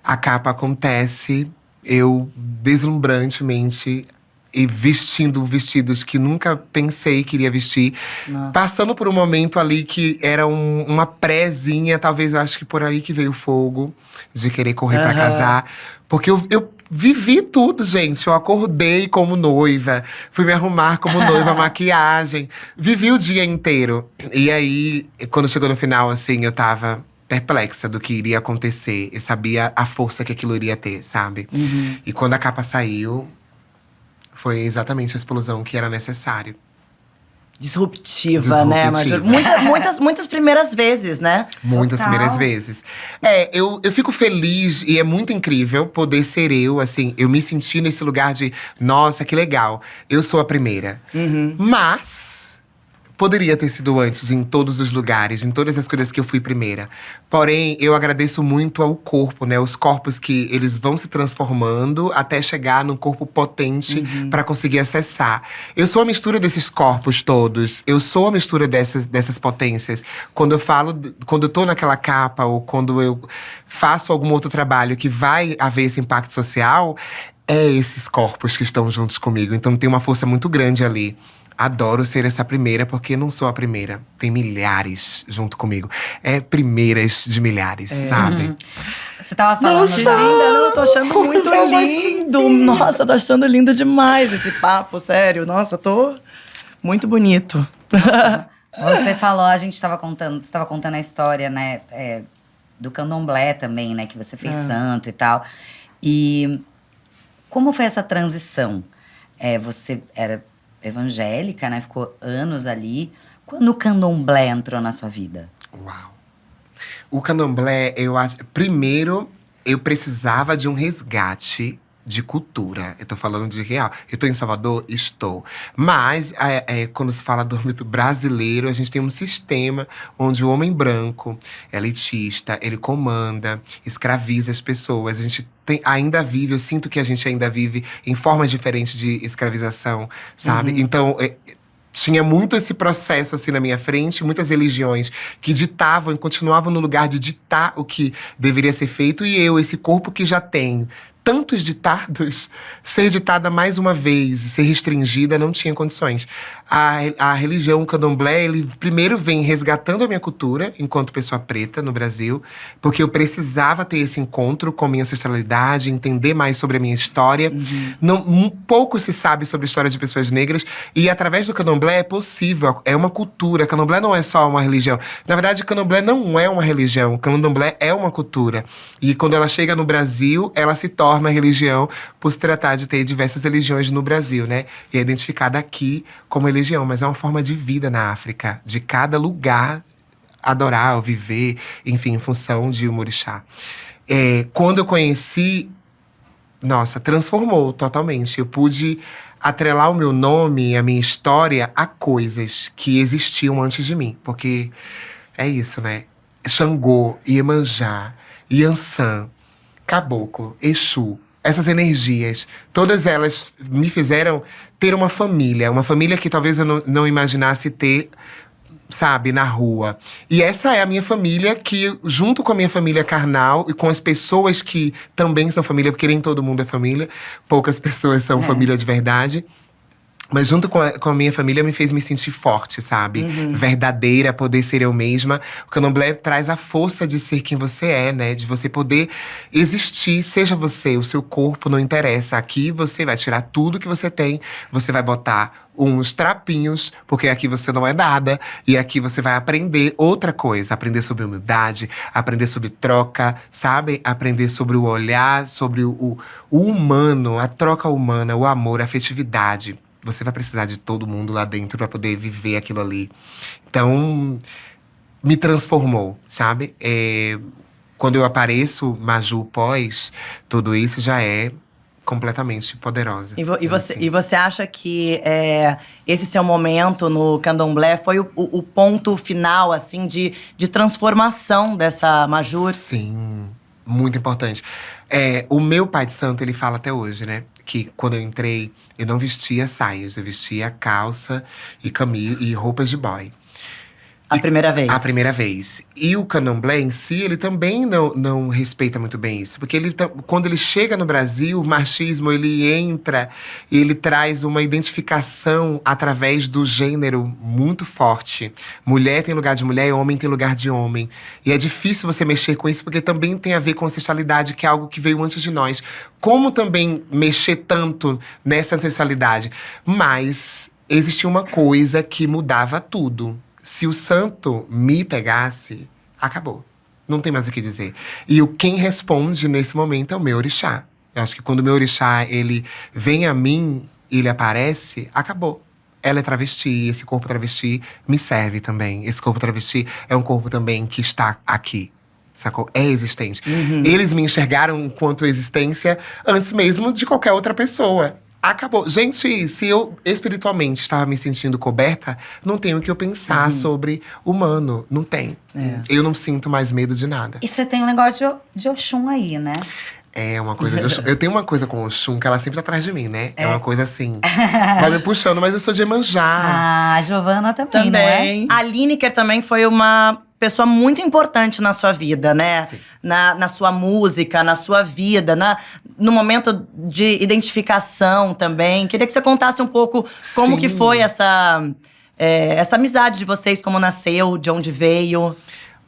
A capa acontece, eu deslumbrantemente e vestindo vestidos que nunca pensei que iria vestir. Nossa. Passando por um momento ali que era uma prézinha, talvez eu acho que por aí que veio o fogo de querer correr pra casar. Porque eu vivi tudo, gente. Eu acordei como noiva, fui me arrumar como noiva, maquiagem. Vivi o dia inteiro. E aí, quando chegou no final, assim, eu tava perplexa do que iria acontecer. Eu sabia a força que aquilo iria ter, sabe? E quando a capa saiu, foi exatamente a explosão que era necessário. Disruptiva, né, Marjorie? Muitas primeiras vezes, né? Muitas Total. primeiras vezes. Eu fico feliz e é muito incrível poder ser eu, assim. Eu me senti nesse lugar de, nossa, que legal. Eu sou a primeira. Mas poderia ter sido antes, em todos os lugares, em todas as coisas que eu fui primeira. Porém, eu agradeço muito ao corpo, né? Os corpos que eles vão se transformando até chegar num corpo potente pra conseguir acessar. Eu sou a mistura desses corpos todos. Eu sou a mistura dessas potências. Quando eu tô naquela capa ou quando eu faço algum outro trabalho que vai haver esse impacto social, é esses corpos que estão juntos comigo. Então tem uma força muito grande ali. Adoro ser essa primeira, porque não sou a primeira. Tem milhares junto comigo. Primeiras de milhares, sabe? Você tava falando. Linda, não, eu tô achando muito lindo. Nossa, tô achando lindo demais esse papo, sério. Nossa, tô muito bonito. Você falou, a gente estava contando, você tava contando a história, né, do candomblé também, né, que você fez santo e tal. E como foi essa transição? Você era evangélica, né, ficou anos ali. Quando o candomblé entrou na sua vida? Uau. O candomblé, eu acho… Primeiro, eu precisava de um resgate de cultura. Eu tô falando de real. Eu tô em Salvador? Estou. Mas, quando se fala do âmbito brasileiro, a gente tem um sistema onde o homem branco é elitista, ele comanda, escraviza as pessoas. A gente ainda vive, eu sinto que a gente ainda vive em formas diferentes de escravização, sabe? Então, tinha muito esse processo assim na minha frente, muitas religiões que ditavam e continuavam no lugar de ditar o que deveria ser feito. E eu, esse corpo que já tem tantos ditados, ser ditada mais uma vez, ser restringida, não tinha condições. A religião candomblé, ele primeiro vem resgatando a minha cultura enquanto pessoa preta no Brasil, porque eu precisava ter esse encontro com a minha ancestralidade, entender mais sobre a minha história. Pouco se sabe sobre a história de pessoas negras, e através do candomblé é possível, é uma cultura. Candomblé não é só uma religião. Na verdade, candomblé não é uma religião, candomblé é uma cultura. E quando ela chega no Brasil, ela se torna religião por se tratar de ter diversas religiões no Brasil, né? E é identificada aqui como religião, mas é uma forma de vida na África, de cada lugar adorar ou viver, enfim, em função de um orixá. Quando eu conheci, nossa, transformou totalmente. Eu pude atrelar o meu nome e a minha história a coisas que existiam antes de mim. Porque é isso, né? Xangô, Iemanjá, Iansã, Caboclo, Exu, essas energias, todas elas me fizeram ter uma família que talvez eu não imaginasse ter, sabe, na rua. E essa é a minha família que, junto com a minha família carnal e com as pessoas que também são família, porque nem todo mundo é família, poucas pessoas são família de verdade. Mas junto com a minha família me fez me sentir forte, sabe? Verdadeira, poder ser eu mesma. O Candomblé traz a força de ser quem você é, né? De você poder existir, seja você, o seu corpo, não interessa. Aqui você vai tirar tudo que você tem, você vai botar uns trapinhos, porque aqui você não é nada. E aqui você vai aprender outra coisa. Aprender sobre humildade, aprender sobre troca, sabe? Aprender sobre o olhar, sobre o humano, a troca humana, o amor, a afetividade. Você vai precisar de todo mundo lá dentro para poder viver aquilo ali. Então, me transformou, sabe? Quando eu apareço, Maju pós, tudo isso já é completamente poderosa. E você acha que esse seu momento no Candomblé foi o ponto final, assim, de transformação dessa Majur? Sim, muito importante. O meu pai de santo, ele fala até hoje, né? Que quando eu entrei, eu não vestia saias. Eu vestia calça e camisa e roupas de boy. A primeira vez? A primeira vez. E o Candomblé em si, ele também não respeita muito bem isso. Porque quando ele chega no Brasil, o machismo, ele entra e ele traz uma identificação através do gênero muito forte. Mulher tem lugar de mulher e homem tem lugar de homem. E é difícil você mexer com isso, porque também tem a ver com ancestralidade, que é algo que veio antes de nós. Como também mexer tanto nessa ancestralidade? Mas existia uma coisa que mudava tudo. Se o santo me pegasse, acabou. Não tem mais o que dizer. E quem responde nesse momento é o meu orixá. Eu acho que quando o meu orixá, ele vem a mim, ele aparece, acabou. Ela é travesti, esse corpo travesti me serve também. Esse corpo travesti é um corpo também que está aqui. Sacou? É existente. Eles me enxergaram enquanto existência antes mesmo de qualquer outra pessoa. Acabou. Gente, se eu espiritualmente estava me sentindo coberta, não tenho o que eu pensar sobre humano. Não tem. Eu não sinto mais medo de nada. E você tem um negócio de Oxum aí, né? É uma coisa de Oxum. Eu tenho uma coisa com Oxum, que ela sempre tá atrás de mim, né? É uma coisa assim, vai me puxando, mas eu sou de Iemanjá. Ah, a Giovana também, não é? A Lineker também foi uma pessoa muito importante na sua vida, né? Sim. Na sua música, na sua vida, no momento de identificação também. Queria que você contasse um pouco como que foi essa amizade de vocês, como nasceu, de onde veio.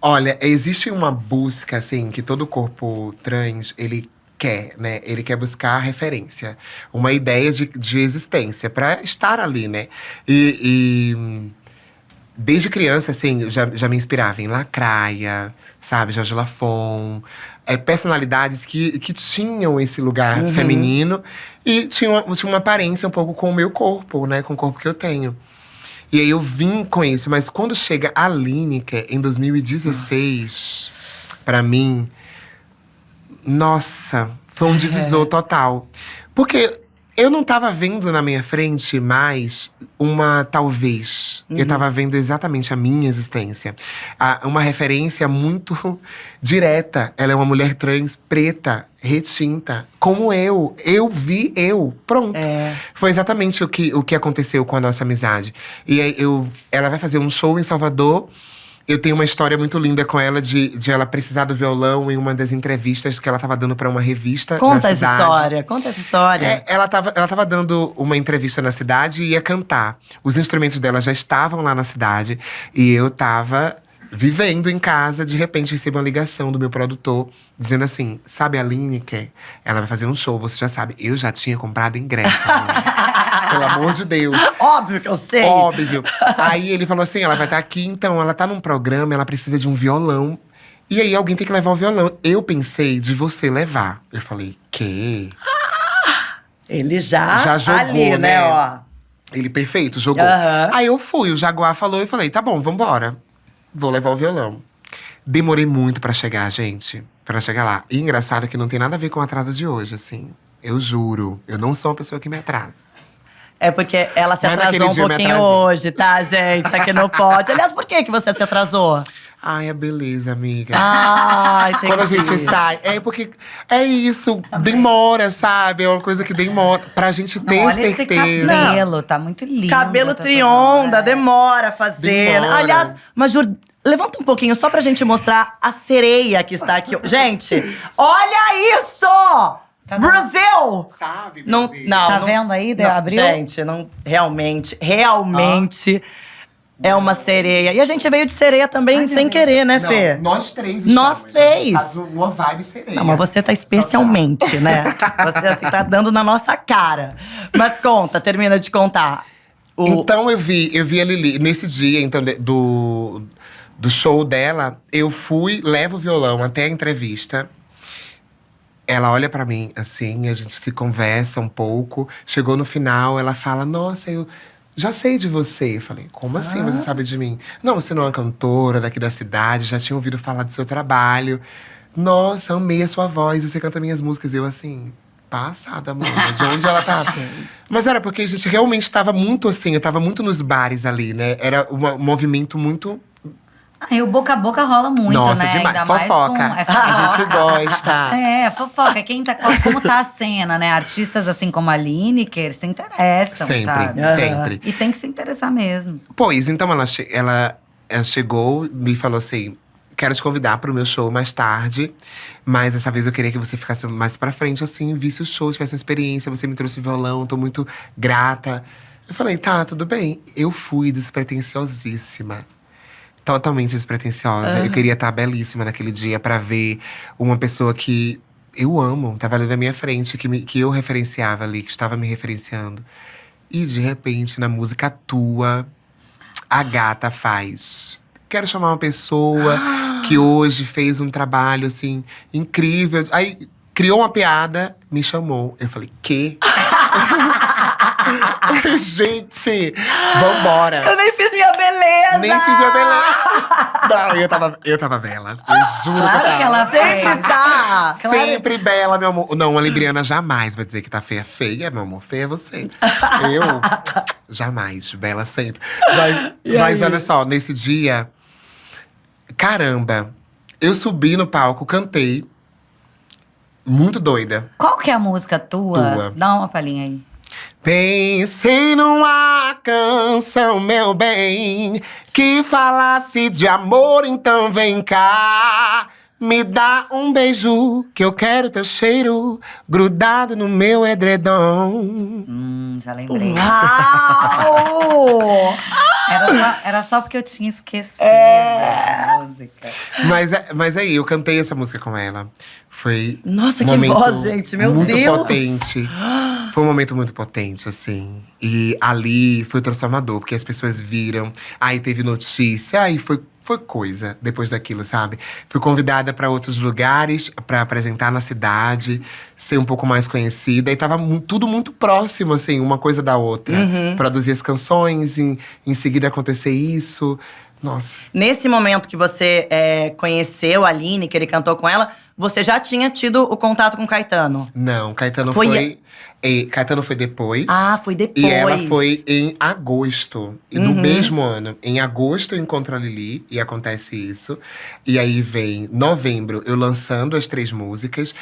Olha, existe uma busca, assim, que todo corpo trans, ele quer, né? Ele quer buscar referência. Uma ideia de existência, pra estar ali, né? Desde criança, assim, já me inspirava em Lacraia, sabe? Jorge Lafon. Personalidades que tinham esse lugar feminino. E tinham uma aparência um pouco com o meu corpo, né? Com o corpo que eu tenho. E aí eu vim com isso. Mas quando chega a Lineker, em 2016, pra mim… Nossa, foi um divisor total. Porque eu não tava vendo na minha frente mais uma talvez. Eu tava vendo exatamente a minha existência. Uma referência muito direta. Ela é uma mulher trans preta, retinta, como eu. Eu vi eu. Pronto. Foi exatamente o que aconteceu com a nossa amizade. E aí ela vai fazer um show em Salvador. Eu tenho uma história muito linda com ela de ela precisar do violão em uma das entrevistas que ela tava dando pra uma revista Conta na essa cidade. história, conta essa história. Ela tava dando uma entrevista na cidade e ia cantar. Os instrumentos dela já estavam lá na cidade. E eu tava vivendo em casa. De repente, recebi uma ligação do meu produtor. Dizendo assim, sabe a Lineker? Ela vai fazer um show, você já sabe. Eu já tinha comprado ingresso, amor. Pelo amor de Deus. Óbvio que eu sei. Óbvio. Aí ele falou assim, ela vai estar aqui, então. Ela tá num programa, ela precisa de um violão. E aí, alguém tem que levar o violão. Eu pensei de você levar. Eu falei, quê? Ele já jogou, ali, né, ó. Ele, perfeito, jogou. Aí eu fui, o Jaguar falou, eu falei, tá bom, vambora. Vou levar o violão. Demorei muito pra chegar, gente. Pra chegar lá. E engraçado que não tem nada a ver com o atraso de hoje, assim. Eu juro. Eu não sou uma pessoa que me atrasa. É porque ela se Mas naquele atrasou um dia eu me pouquinho atrasei. hoje, tá, gente? Aqui no Pod. Aliás, por que você se atrasou? Ai, a beleza, amiga. Ah, entendi. Quando a gente sai, é porque é isso, demora, sabe? É uma coisa que demora pra gente Não, ter olha esse certeza. cabelo, tá muito lindo. Cabelo tá trionda, tudo- demora a fazer. Demora. Aliás, Majur, levanta um pouquinho só pra gente mostrar a sereia que está aqui. Gente, olha isso! Tá dando- Brasil! Sabe, Não, Brasil? não, Tá não- vendo aí? não, Abriu? Gente, não, realmente é uma sereia. E a gente veio de sereia também sem querer, né, Não, Fê? nós três Nós estamos, três. A gente tá numa vibe sereia. Não, mas você tá especialmente, né? Você, assim, tá dando na nossa cara. Mas conta, termina de contar. Então eu vi a Lili nesse dia, então, do show dela. Eu levo o violão até a entrevista. Ela olha pra mim, assim, a gente se conversa um pouco. Chegou no final, ela fala, nossa, eu já sei de você. Eu falei, como assim você sabe de mim? Não, você não é uma cantora daqui da cidade, já tinha ouvido falar do seu trabalho. Nossa, amei a sua voz, você canta minhas músicas. Eu, assim, passada, mano, de onde ela tá? Mas era porque a gente realmente tava muito assim, eu tava muito nos bares ali, né? Era um movimento muito… Ah, e o boca a boca rola muito, Nossa, né? demais. Ainda mais Fofoca. com… É A fofoca. gente gosta. É, fofoca. Como tá a cena, né? Artistas assim como a Lineker se interessam, Sempre, sabe? sempre. E tem que se interessar mesmo. Pois, então ela chegou, me falou assim: quero te convidar pro meu show mais tarde, mas dessa vez eu queria que você ficasse mais pra frente, assim, visse o show, tivesse a experiência. Você me trouxe violão, tô muito grata. Eu falei, tá, tudo bem. Eu fui despretensiosíssima. Totalmente despretensiosa. Eu queria estar belíssima naquele dia pra ver uma pessoa que eu amo, tava ali na minha frente, que eu referenciava ali, que estava me referenciando. E de repente, na música tua, a gata faz. Quero chamar uma pessoa que hoje fez um trabalho, assim, incrível. Aí, criou uma piada, me chamou. Eu falei, quê? Gente, vambora. Eu nem fiz minha beleza! Nem fiz minha beleza. Não, eu tava bela. Eu juro Claro que ela Sempre fez. tá! Claro. Sempre bela, meu amor. Não, uma libriana jamais vai dizer que tá feia. Feia, meu amor. Feia é você. Eu, jamais. Bela sempre. Mas olha só, nesse dia… Caramba. Eu subi no palco, cantei. Muito doida. Qual que é a música tua? Tua. Dá uma palhinha aí. Pensei numa canção, meu bem, que falasse de amor, então vem cá. Me dá um beijo, que eu quero teu cheiro grudado no meu edredom. Já lembrei. Uau! Era só porque eu tinha esquecido É. a música. Mas aí, eu cantei essa música com ela. Foi Nossa, um que momento voz, gente, meu muito Deus! potente. Foi um momento muito potente, assim. E ali foi transformador, porque as pessoas viram. Aí teve notícia, aí foi coisa depois daquilo, sabe? Fui convidada para outros lugares, para apresentar na cidade, ser um pouco mais conhecida. E tava tudo muito próximo, assim, uma coisa da outra. Produzir as canções, em seguida acontecer isso. Nossa. Nesse momento que você conheceu a Aline, que ele cantou com ela, você já tinha tido o contato com o Caetano? Não, Caetano Foi- Caetano foi depois. Ah, foi depois. E ela foi em agosto do mesmo ano. Em agosto eu encontro a Lili e acontece isso. E aí vem novembro, eu lançando as 3 músicas.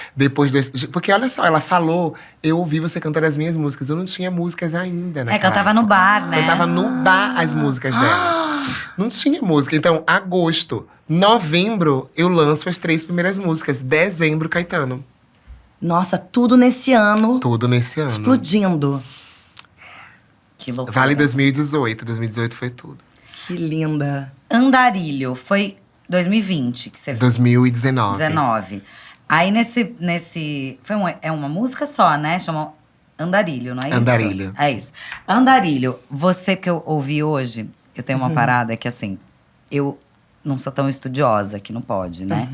Porque olha só, ela falou, eu ouvi você cantando as minhas músicas. Eu não tinha músicas ainda, né? É que eu tava no bar, né? Eu tava no bar as músicas dela. Não tinha música. Então, agosto. Novembro, eu lanço as 3 primeiras músicas. Dezembro, Caetano. Nossa, tudo nesse ano, Tudo nesse ano. explodindo. Que loucura. Vale 2018. 2018 foi tudo. Que linda. Andarilho, foi 2020 que você fez. 2019. 19. Aí nesse é uma música só, né? Chama Andarilho, não é isso? Andarilho. É isso. Andarilho, você que eu ouvi hoje, eu tenho uma parada que assim, eu não sou tão estudiosa, que não pode, né?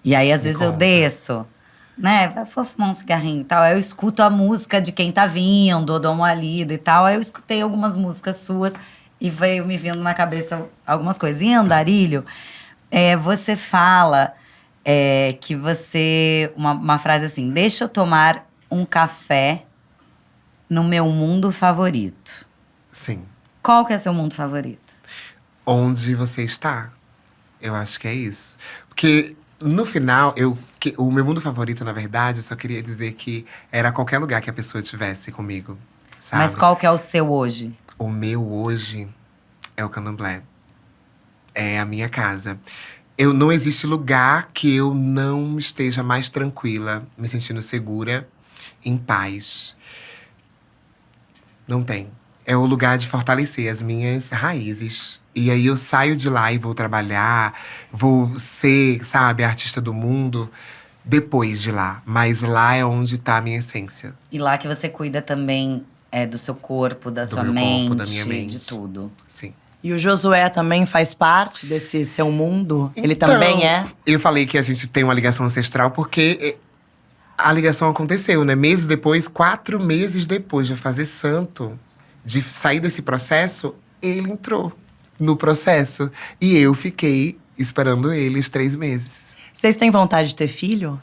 E aí às vezes eu conta. desço, né? Vou fumar um cigarrinho e tal. Aí eu escuto a música de quem tá vindo, eu dou uma lida e tal. Aí eu escutei algumas músicas suas e veio me vindo na cabeça algumas coisas. Em Andarilho, você fala que você… Uma frase assim, deixa eu tomar um café no meu mundo favorito. Sim. Qual que é seu mundo favorito? Onde você está. Eu acho que é isso. Porque no final, o meu mundo favorito, na verdade, eu só queria dizer que era qualquer lugar que a pessoa estivesse comigo. Sabe? Mas qual que é o seu hoje? O meu hoje é o Candomblé. É a minha casa. Não existe lugar que eu não esteja mais tranquila, me sentindo segura, em paz. Não tem. É o lugar de fortalecer as minhas raízes. E aí eu saio de lá e vou trabalhar, vou ser, sabe, artista do mundo depois de lá. Mas lá é onde tá a minha essência. E lá que você cuida também do seu corpo, da sua meu mente, corpo, da minha mente. de tudo. Sim. E o Josué também faz parte desse seu mundo? Ele Então, também é? Eu falei que a gente tem uma ligação ancestral porque a ligação aconteceu, né? Meses depois, 4 meses depois de eu fazer santo, de sair desse processo, ele entrou no processo. E eu fiquei esperando ele os 3 meses. Vocês têm vontade de ter filho?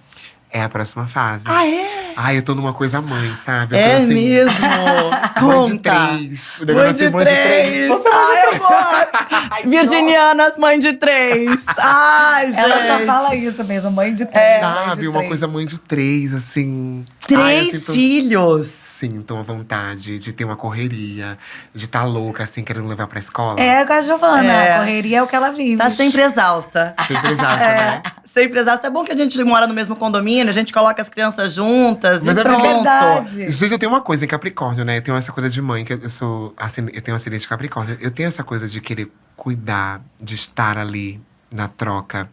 É a próxima fase. Ah, é? Ai, eu tô numa coisa mãe, sabe? É Assim, mesmo? Mãe de Conta. 3. O Mãe negócio de é mãe de 3. três. Nossa, Ai, amor. Virginianas, mãe de 3. Ai, gente. Ela só fala isso mesmo, mãe de três. mãe de Sabe? Uma três. coisa mãe de 3, assim. Ai, eu 3 sinto- filhos. Sinto a vontade de ter uma correria, de estar louca, assim, querendo levar pra escola. É com a Giovana, É. a correria é o que ela vive. Tá sempre exausta. Sempre exausta, né? Sempre exausta. É bom que a gente mora no mesmo condomínio, a gente coloca as crianças juntas Mas e é pronto. verdade. Gente, eu tenho uma coisa em Capricórnio, né? Eu tenho essa coisa de mãe, que eu tenho ascendente de Capricórnio. Eu tenho essa coisa de querer cuidar, de estar ali na troca.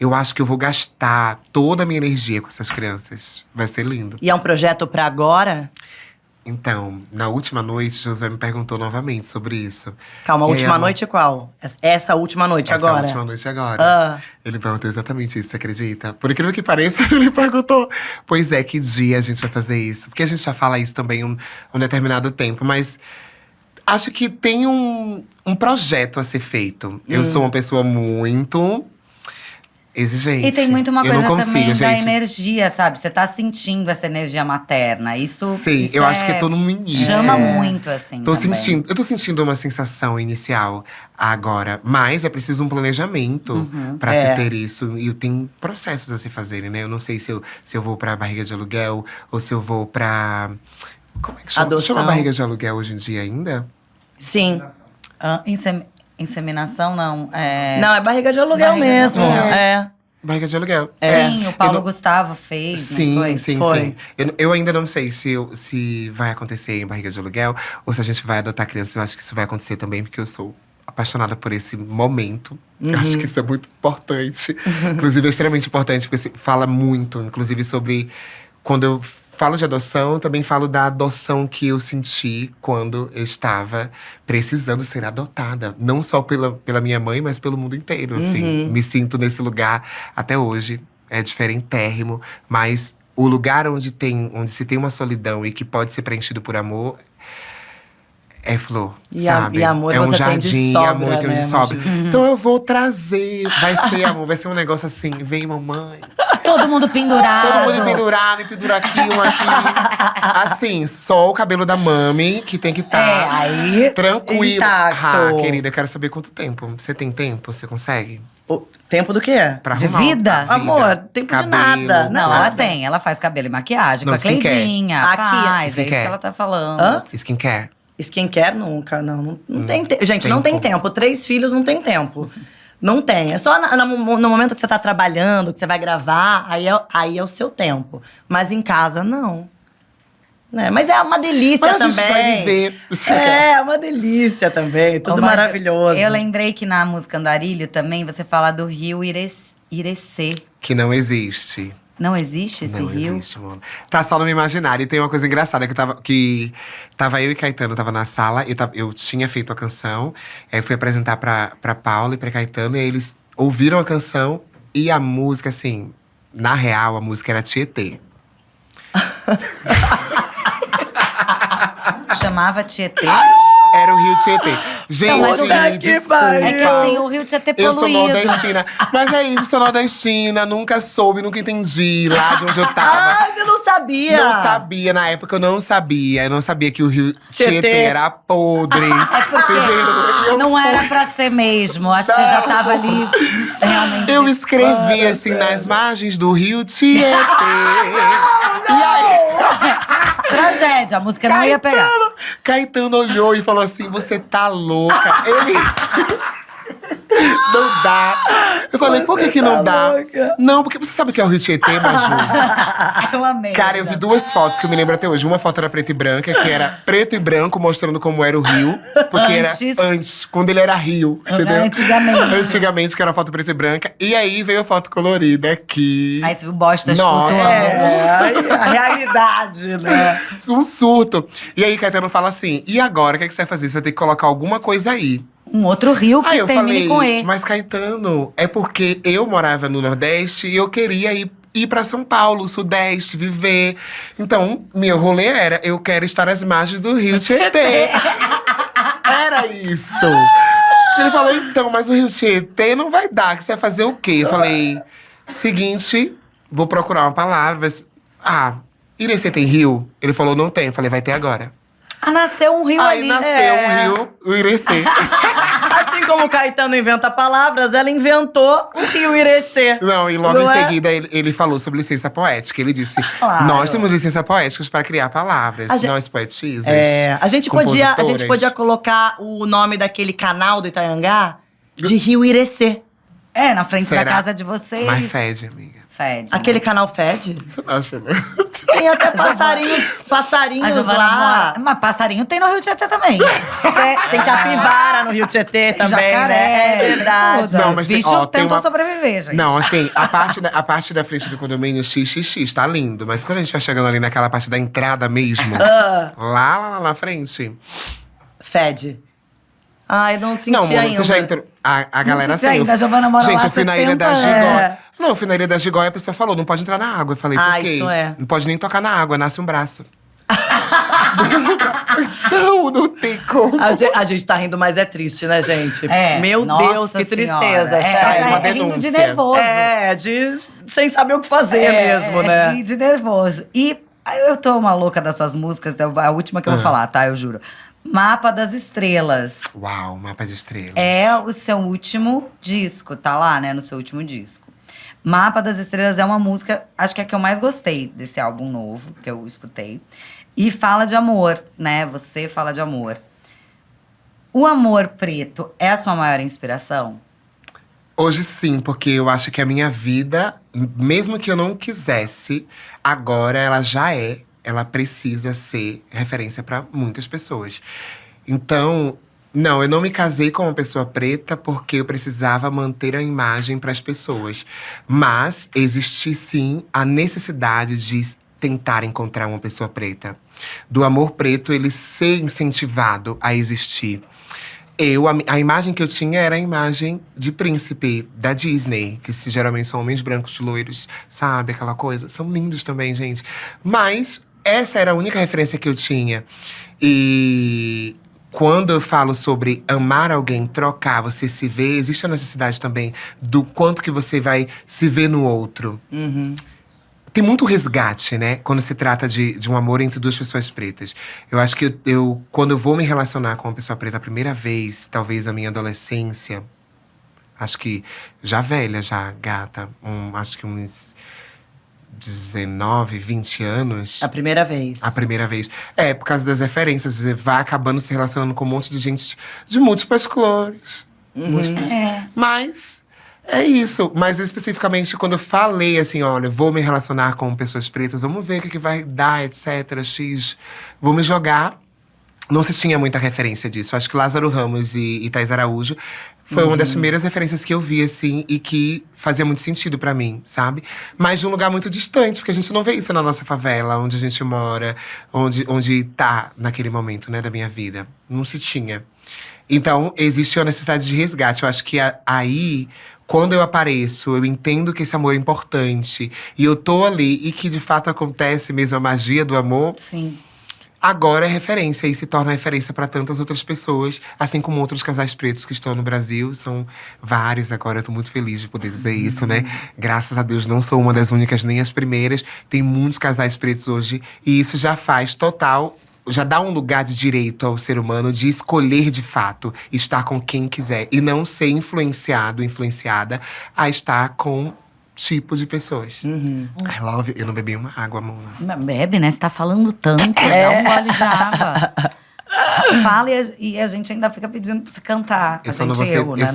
Eu acho que eu vou gastar toda a minha energia com essas crianças. Vai ser lindo. E é um projeto pra agora? Então, na última noite, Josué me perguntou novamente sobre isso. Calma, a E aí, última amor, noite qual? Essa última noite Essa agora? última noite agora. Ah. Ele perguntou exatamente isso, você acredita? Por incrível que pareça, ele perguntou. Pois é, que dia a gente vai fazer isso? Porque a gente já fala isso também um determinado tempo, mas acho que tem um projeto a ser feito. Eu sou uma pessoa muito exigente. E tem muito uma Eu coisa não consigo, também da gente. energia, sabe? Você tá sentindo essa energia materna. Isso, Sim, isso eu acho que é todo no início. Chama É. muito, assim, também. Eu tô sentindo uma sensação inicial agora, mas é preciso um planejamento pra É. se ter isso. E tem processos a se fazerem, né? Eu não sei se eu vou pra barriga de aluguel ou se eu vou pra. Como é que chama? Adoção. Chama barriga de aluguel hoje em dia ainda? Sim. Inseminação, não. Não, é barriga de aluguel Barriga de mesmo. aluguel. É. Barriga de aluguel. Sim, o Paulo Eu não- Gustavo fez, não Sim, foi? sim, Foi. sim. Eu ainda não sei se vai acontecer em barriga de aluguel ou se a gente vai adotar criança. Eu acho que isso vai acontecer também, porque eu sou apaixonada por esse momento. Eu acho que isso é muito importante. Inclusive, é extremamente importante, porque fala muito, inclusive, sobre… Quando eu falo de adoção, eu também falo da adoção que eu senti quando eu estava precisando ser adotada. Não só pela minha mãe, mas pelo mundo inteiro, assim. Me sinto nesse lugar até hoje. É diferentérrimo, mas o lugar onde se tem uma solidão e que pode ser preenchido por amor é flor, E sabe? amor é um você tem de jardim, sobra, amor tem né, de sobra. Maju? Então eu vou trazer, vai ser um negócio assim, vem mamãe. Todo mundo pendurado. Todo mundo me pendura aqui, um aqui. Assim, só o cabelo da mami, que tem que estar aí… tranquilo. intacto. Ah, querida, eu quero saber quanto tempo. Você tem tempo? Você consegue? O tempo do quê? Pra De arrumar vida? Amor, tempo de nada. Não, Nada. ela tem. Ela faz cabelo e maquiagem Não, com a skincare. Cleidinha. Aqui, Faz, é isso skincare. que ela tá falando. Hã? Skincare. Skincare nunca, não tem tempo. Gente, não tem tempo. tempo. 3 filhos não tem tempo. Não tem. É só no momento que você tá trabalhando, que você vai gravar, aí é o seu tempo. Mas em casa, não. Né? Mas é uma delícia Mas a gente também. vai viver. É uma delícia também. Tudo Ô, Maju, maravilhoso. Eu lembrei que na música Andarilho também você fala do rio Irecê. Que não existe. Não existe esse Não rio? existe, mano. Tá só no meu imaginário. E tem uma coisa engraçada, que tava eu e Caetano, tava na sala. Eu tinha feito a canção. Aí fui apresentar pra Paula e pra Caetano. E aí eles ouviram a canção. E a música, assim… Na real, a música era Tietê. Chamava Tietê. Era o Rio Tietê. Gente, mas o que desculpa. pariu. É que assim, o Rio tinha ter Eu sou poluído. nordestina. Mas é isso, sou nordestina. Nunca soube, nunca entendi lá de onde eu tava. Ah, você não sabia? Não sabia, na época eu não sabia. Eu não sabia que o Rio Tietê. Tietê era podre. É porque não era pra ser mesmo. Acho que você já tava ali realmente. Eu escrevi assim nas margens do Rio Tietê. E aí, Tragédia, a música não ia pegar. Caetano olhou e falou assim: você tá louca. Ele. Não dá. Eu falei, por que não dá? louca. Não, porque você sabe o que é o Rio Tietê, Maju? Eu amei. Cara, eu vi duas fotos que eu me lembro até hoje. Uma foto era preta e branca, que era preto e branco, mostrando como era o Rio. Porque Antes. era antes, quando ele era Rio, entendeu? Antigamente. Antigamente, que era foto preta e branca. E aí veio a foto colorida, que… Aí você viu bostas Nossa. flutuando. É, a realidade, né? Um surto. E aí, Caetano fala assim, e agora, o que você vai fazer? Você vai ter que colocar alguma coisa aí. Um outro rio que Aí eu termine falei, com E. mas Caetano, é porque eu morava no Nordeste e eu queria ir pra São Paulo, Sudeste, viver. Então, meu rolê era, eu quero estar às margens do Rio Tietê. Era isso. Ele falou, então, mas o Rio Tietê não vai dar, que você vai fazer o quê? Eu falei, seguinte, vou procurar uma palavra. Ah, Irecê tem rio? Ele falou, não tem. Eu falei, vai ter agora. Ah, nasceu um rio Aí ali. nasceu um rio, o Irecê. Assim como o Caetano inventa palavras, ela inventou o Rio Irecê. Não, e logo Não em é? seguida ele falou sobre licença poética. Ele disse: Claro. nós temos licença poética para criar palavras. A gente- Nós poetisas. A gente podia compositoras. colocar o nome daquele canal do Itaiangá de Rio Irecê. É, na frente Será? da casa de vocês. Mas fede, amiga. Fede. Aquele canal fede? Você não acha, né? Tem até A passarinhos Giovana lá. mora. Mas passarinho tem no Rio Tietê também. Tem capivara no Rio Tietê Tem também, jacaré, né? É verdade. tudo. Não, Os mas tem- bichos ó, tem tentam uma- sobreviver, gente. Não, assim, a parte da frente do condomínio XXX tá lindo. Mas quando a gente vai chegando ali naquela parte da entrada mesmo, lá na frente. Fede. Ai, não senti Não, mano, ainda. você já entrou. A galera senti assim. ainda, a Giovana mora gente, lá eu fui na Ilha 70 da Gigó. anos. Não, eu fui na Ilha da Gigó e a pessoa falou: não pode entrar na água. Eu falei, por Ah, quê? isso é. Não pode nem tocar na água, nasce um braço. não tem como. A gente tá rindo, mas é triste, né, gente? É, Meu nossa Deus, que tristeza. senhora. sério. uma É rindo de denúncia. nervoso. Sem saber o que fazer mesmo, né? Rir de nervoso. E eu tô uma louca das suas músicas, então a última que eu vou falar, tá? Eu juro. Mapa das Estrelas. Uau, mapa de estrelas. É o seu último disco, tá lá, né? No seu último disco. Mapa das Estrelas é uma música, acho que é a que eu mais gostei desse álbum novo, que eu escutei. E fala de amor, né? Você fala de amor. O amor preto é a sua maior inspiração? Hoje sim, porque eu acho que a minha vida, mesmo que eu não quisesse, agora ela já é. Ela precisa ser referência para muitas pessoas. Então, não, eu não me casei com uma pessoa preta porque eu precisava manter a imagem para as pessoas. Mas existe sim a necessidade de tentar encontrar uma pessoa preta. Do amor preto, ele ser incentivado a existir. A imagem que eu tinha era a imagem de príncipe da Disney, que geralmente são homens brancos, loiros, sabe? Aquela coisa. São lindos também, gente. Mas essa era a única referência que eu tinha. E quando eu falo sobre amar alguém, trocar, você se vê, existe a necessidade também do quanto que você vai se ver no outro. Tem muito resgate, né? Quando se trata de um amor entre duas pessoas pretas. Eu acho que quando eu vou me relacionar com uma pessoa preta a primeira vez, talvez na minha adolescência, acho que já velha, já gata, acho que uns 19, 20 anos. A primeira vez. A primeira vez. É, por causa das referências. Você vai acabando se relacionando com um monte de gente de múltiplas cores. Mas é isso. Mas especificamente, quando eu falei assim, olha, vou me relacionar com pessoas pretas, vamos ver o que vai dar, etc. X. Vou me jogar. Não se tinha muita referência disso. Acho que Lázaro Ramos e Thaís Araújo foi uma das primeiras referências que eu vi, assim, e que fazia muito sentido pra mim, sabe? Mas de um lugar muito distante, porque a gente não vê isso na nossa favela, onde a gente mora, onde tá naquele momento, né, da minha vida. Não se tinha. Então, existe a necessidade de resgate. Eu acho que aí, quando eu apareço, eu entendo que esse amor é importante. E eu tô ali, e que de fato acontece mesmo a magia do amor. Sim. agora é referência e se torna referência para tantas outras pessoas, assim como outros casais pretos que estão no Brasil. São vários agora, eu tô muito feliz de poder dizer isso, né? Graças a Deus, não sou uma das únicas, nem as primeiras. Tem muitos casais pretos hoje e isso já faz total… Já dá um lugar de direito ao ser humano de escolher de fato estar com quem quiser e não ser influenciado, influenciada a estar com tipo de pessoas. I love it. Eu não bebi uma água, Mona. Bebe, né? Você tá falando tanto, dá um gole de água. Fala e a gente ainda fica pedindo pra você cantar.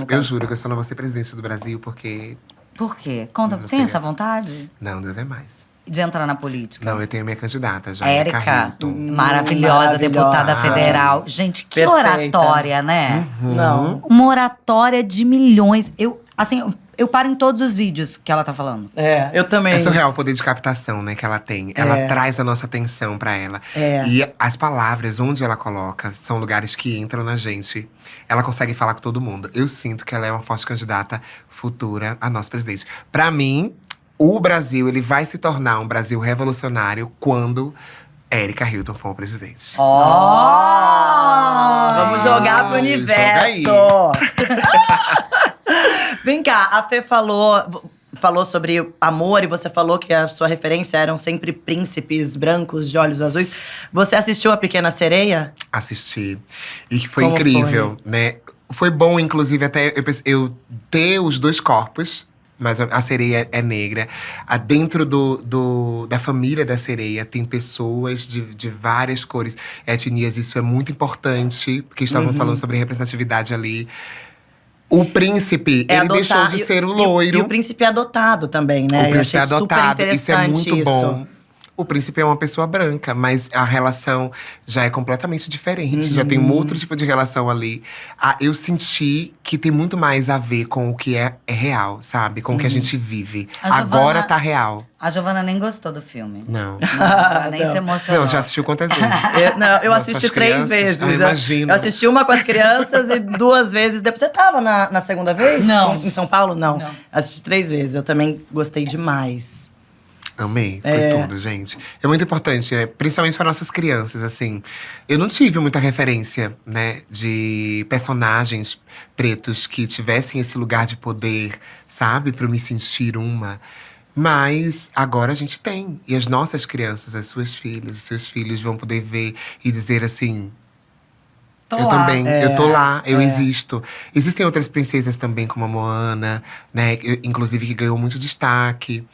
Eu juro que eu só não vou ser presidente do Brasil porque… Por quê? Conta, Não tem sei. essa vontade? Não, Deus é mais. De entrar na política? Não, eu tenho minha candidata já, Érica, Hilton. maravilhosa, deputada Ah. federal. Gente, que Perfeita. oratória, né? Não. Uma oratória de milhões. Eu paro em todos os vídeos que ela tá falando. É, eu também. É surreal o poder de captação, né, que ela tem. Ela É. traz a nossa atenção pra ela. É. E as palavras, onde ela coloca, são lugares que entram na gente. Ela consegue falar com todo mundo. Eu sinto que ela é uma forte candidata futura a nosso presidente. Pra mim, o Brasil, ele vai se tornar um Brasil revolucionário quando Érica Hilton for o presidente. Vamos jogar pro Ai, universo. joga Vem cá, a Fê falou sobre amor e você falou que a sua referência eram sempre príncipes brancos de olhos azuis. Você assistiu A Pequena Sereia? Assisti. E que foi Como incrível, né? Foi bom, inclusive, até eu ter os dois corpos. Mas a sereia é negra. Dentro da família da sereia tem pessoas de várias cores, etnias. Isso é muito importante, porque estavam falando sobre representatividade ali. O príncipe, ele deixou de ser o loiro. E o príncipe é adotado também, né? O Eu príncipe achei é adotado, super isso é interessante muito bom. O príncipe é uma pessoa branca, mas a relação já é completamente diferente. Já tem um outro tipo de relação ali. Eu senti que tem muito mais a ver com o que é real, sabe? Com o que a gente vive. A Agora Giovana- tá real. A Giovana nem gostou do filme. Não. Ela nem se emocionou. Não, já assistiu quantas vezes? Eu Nossa, assisti as 3 crianças, vezes. eu imagino. Eu assisti uma com as crianças e 2 vezes depois. Você tava na segunda vez? Não. Em São Paulo? Não. Não. Assisti 3 vezes. Eu também gostei demais. Amei, foi tudo, gente. É muito importante, né? Principalmente para nossas crianças, assim. Eu não tive muita referência, né? De personagens pretos que tivessem esse lugar de poder, sabe? Para eu me sentir uma. Mas agora a gente tem. E as nossas crianças, as suas filhas, os seus filhos vão poder ver e dizer assim… Tô eu lá. também, eu tô lá, eu existo. Existem outras princesas também, como a Moana, né? Inclusive que ganhou muito destaque.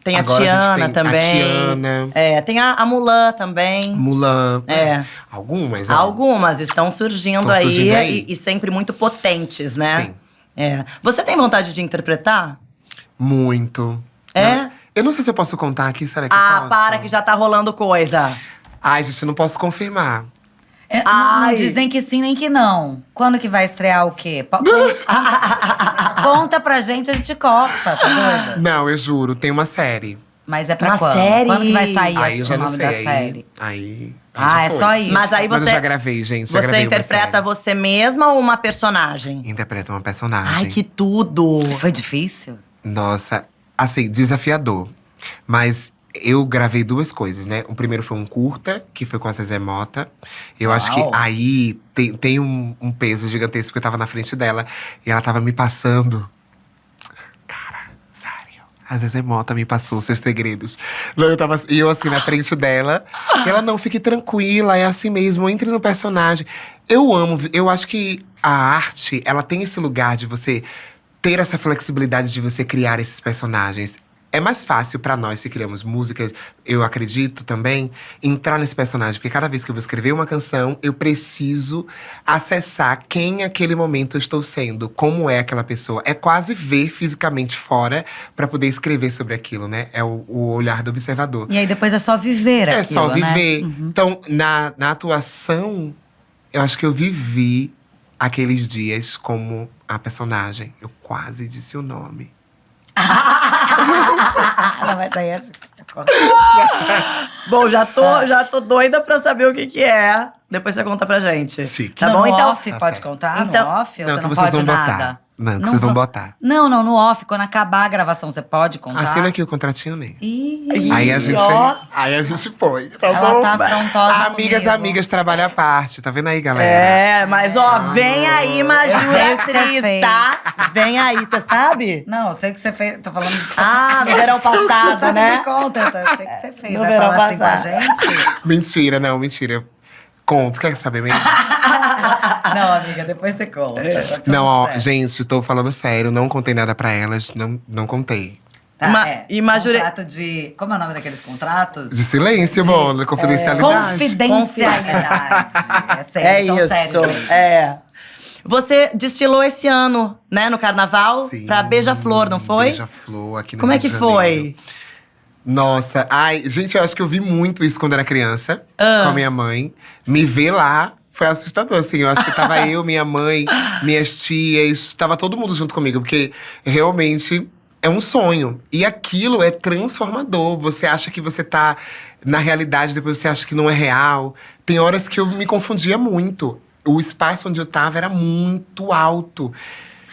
Tem Agora a a gente Tiana tem a também. Tiana. Tem a Mulan também. Mulan. É. Algumas, ó. Algumas estão surgindo Estão aí, surgindo aí. E sempre muito potentes, né? Sim. Você tem vontade de interpretar? Muito. É? Não. Eu não sei se eu posso contar aqui, será que eu Ah, posso? para que já tá rolando coisa. Ai, gente, eu não posso confirmar. Não Ai. diz nem que sim, nem que não. Quando que vai estrear o quê? Conta pra gente, a gente corta, tá doida? Não, eu juro, tem uma série. Mas é pra Uma quando? série? Quando que vai sair Aí eu o já não nome sei. da série? Aí Ah, já é foi. só isso. Mas aí Mas você, eu já gravei, gente. Já você gravei uma interpreta série. você mesma ou uma personagem? Interpreta uma personagem. Ai, que tudo! Foi difícil? Nossa, assim, desafiador. Mas eu gravei 2 coisas, né? O primeiro foi um curta, que foi com a Zezé Mota. Eu acho que Uau. aí tem um peso gigantesco, porque eu tava na frente dela. E ela tava me passando… Cara, sério. A Zezé Mota me passou seus segredos. Não, e eu assim, na frente dela. E ela, não, fique tranquila, é assim mesmo, entre no personagem. Eu acho que a arte, ela tem esse lugar de você ter essa flexibilidade de você criar esses personagens. É mais fácil pra nós, se criamos músicas, eu acredito também, entrar nesse personagem. Porque cada vez que eu vou escrever uma canção, eu preciso acessar quem naquele momento eu estou sendo, como é aquela pessoa. É quase ver fisicamente fora pra poder escrever sobre aquilo, né? É o olhar do observador. E aí depois é só viver É aquilo, só né? viver. Então, na atuação, eu acho que eu vivi aqueles dias como a personagem. Eu quase disse o nome. Não, mas aí a gente corta. Bom, já tô doida pra saber o que é. Depois você conta pra gente. Chique. Tá no bom? Então, off, pode certo. contar? Então- no off? Ou Não, você que não vocês pode vão nada? botar. Não, que Não vocês vão va- botar. Não, no off, quando acabar a gravação, você pode contar? Assina aqui o contratinho, né? Ih, Aí a gente, ó. aí a gente põe, tá ela bom? tá afrontosa comigo. Amigas, trabalha à parte. Tá vendo aí, galera? É, mas ó, vem aí, Maju, Eu sei o que você atriz, fez. tá? Vem aí, você sabe? Não, eu sei o que você fez. Tô falando. Ah, no verão passado, né? Me conta, eu sei o que você fez. No Vai verão falar assim com a passado. gente? Mentira, não, mentira. Conto, quer saber mesmo? Não, amiga, depois você conta. Tá falando Não, ó, sério. gente, tô falando sério, não contei nada pra elas, não contei. Tá, E Majure- Contrato de. Como é o nome daqueles contratos? De silêncio, mano, confidencialidade. Confidencialidade. É sério, É são sérios isso, mesmo. é. Você desfilou esse ano, né, no carnaval, Sim, pra Beija-Flor, não foi? Beija-Flor aqui no Como é Rio que de foi? Janeiro. Nossa, ai, gente, eu acho que eu vi muito isso quando era criança, com a minha mãe. Me ver lá foi assustador, assim. Eu acho que tava eu, minha mãe, minhas tias, tava todo mundo junto comigo, porque realmente é um sonho. E aquilo é transformador. Você acha que você tá na realidade, depois você acha que não é real. Tem horas que eu me confundia muito. O espaço onde eu tava era muito alto.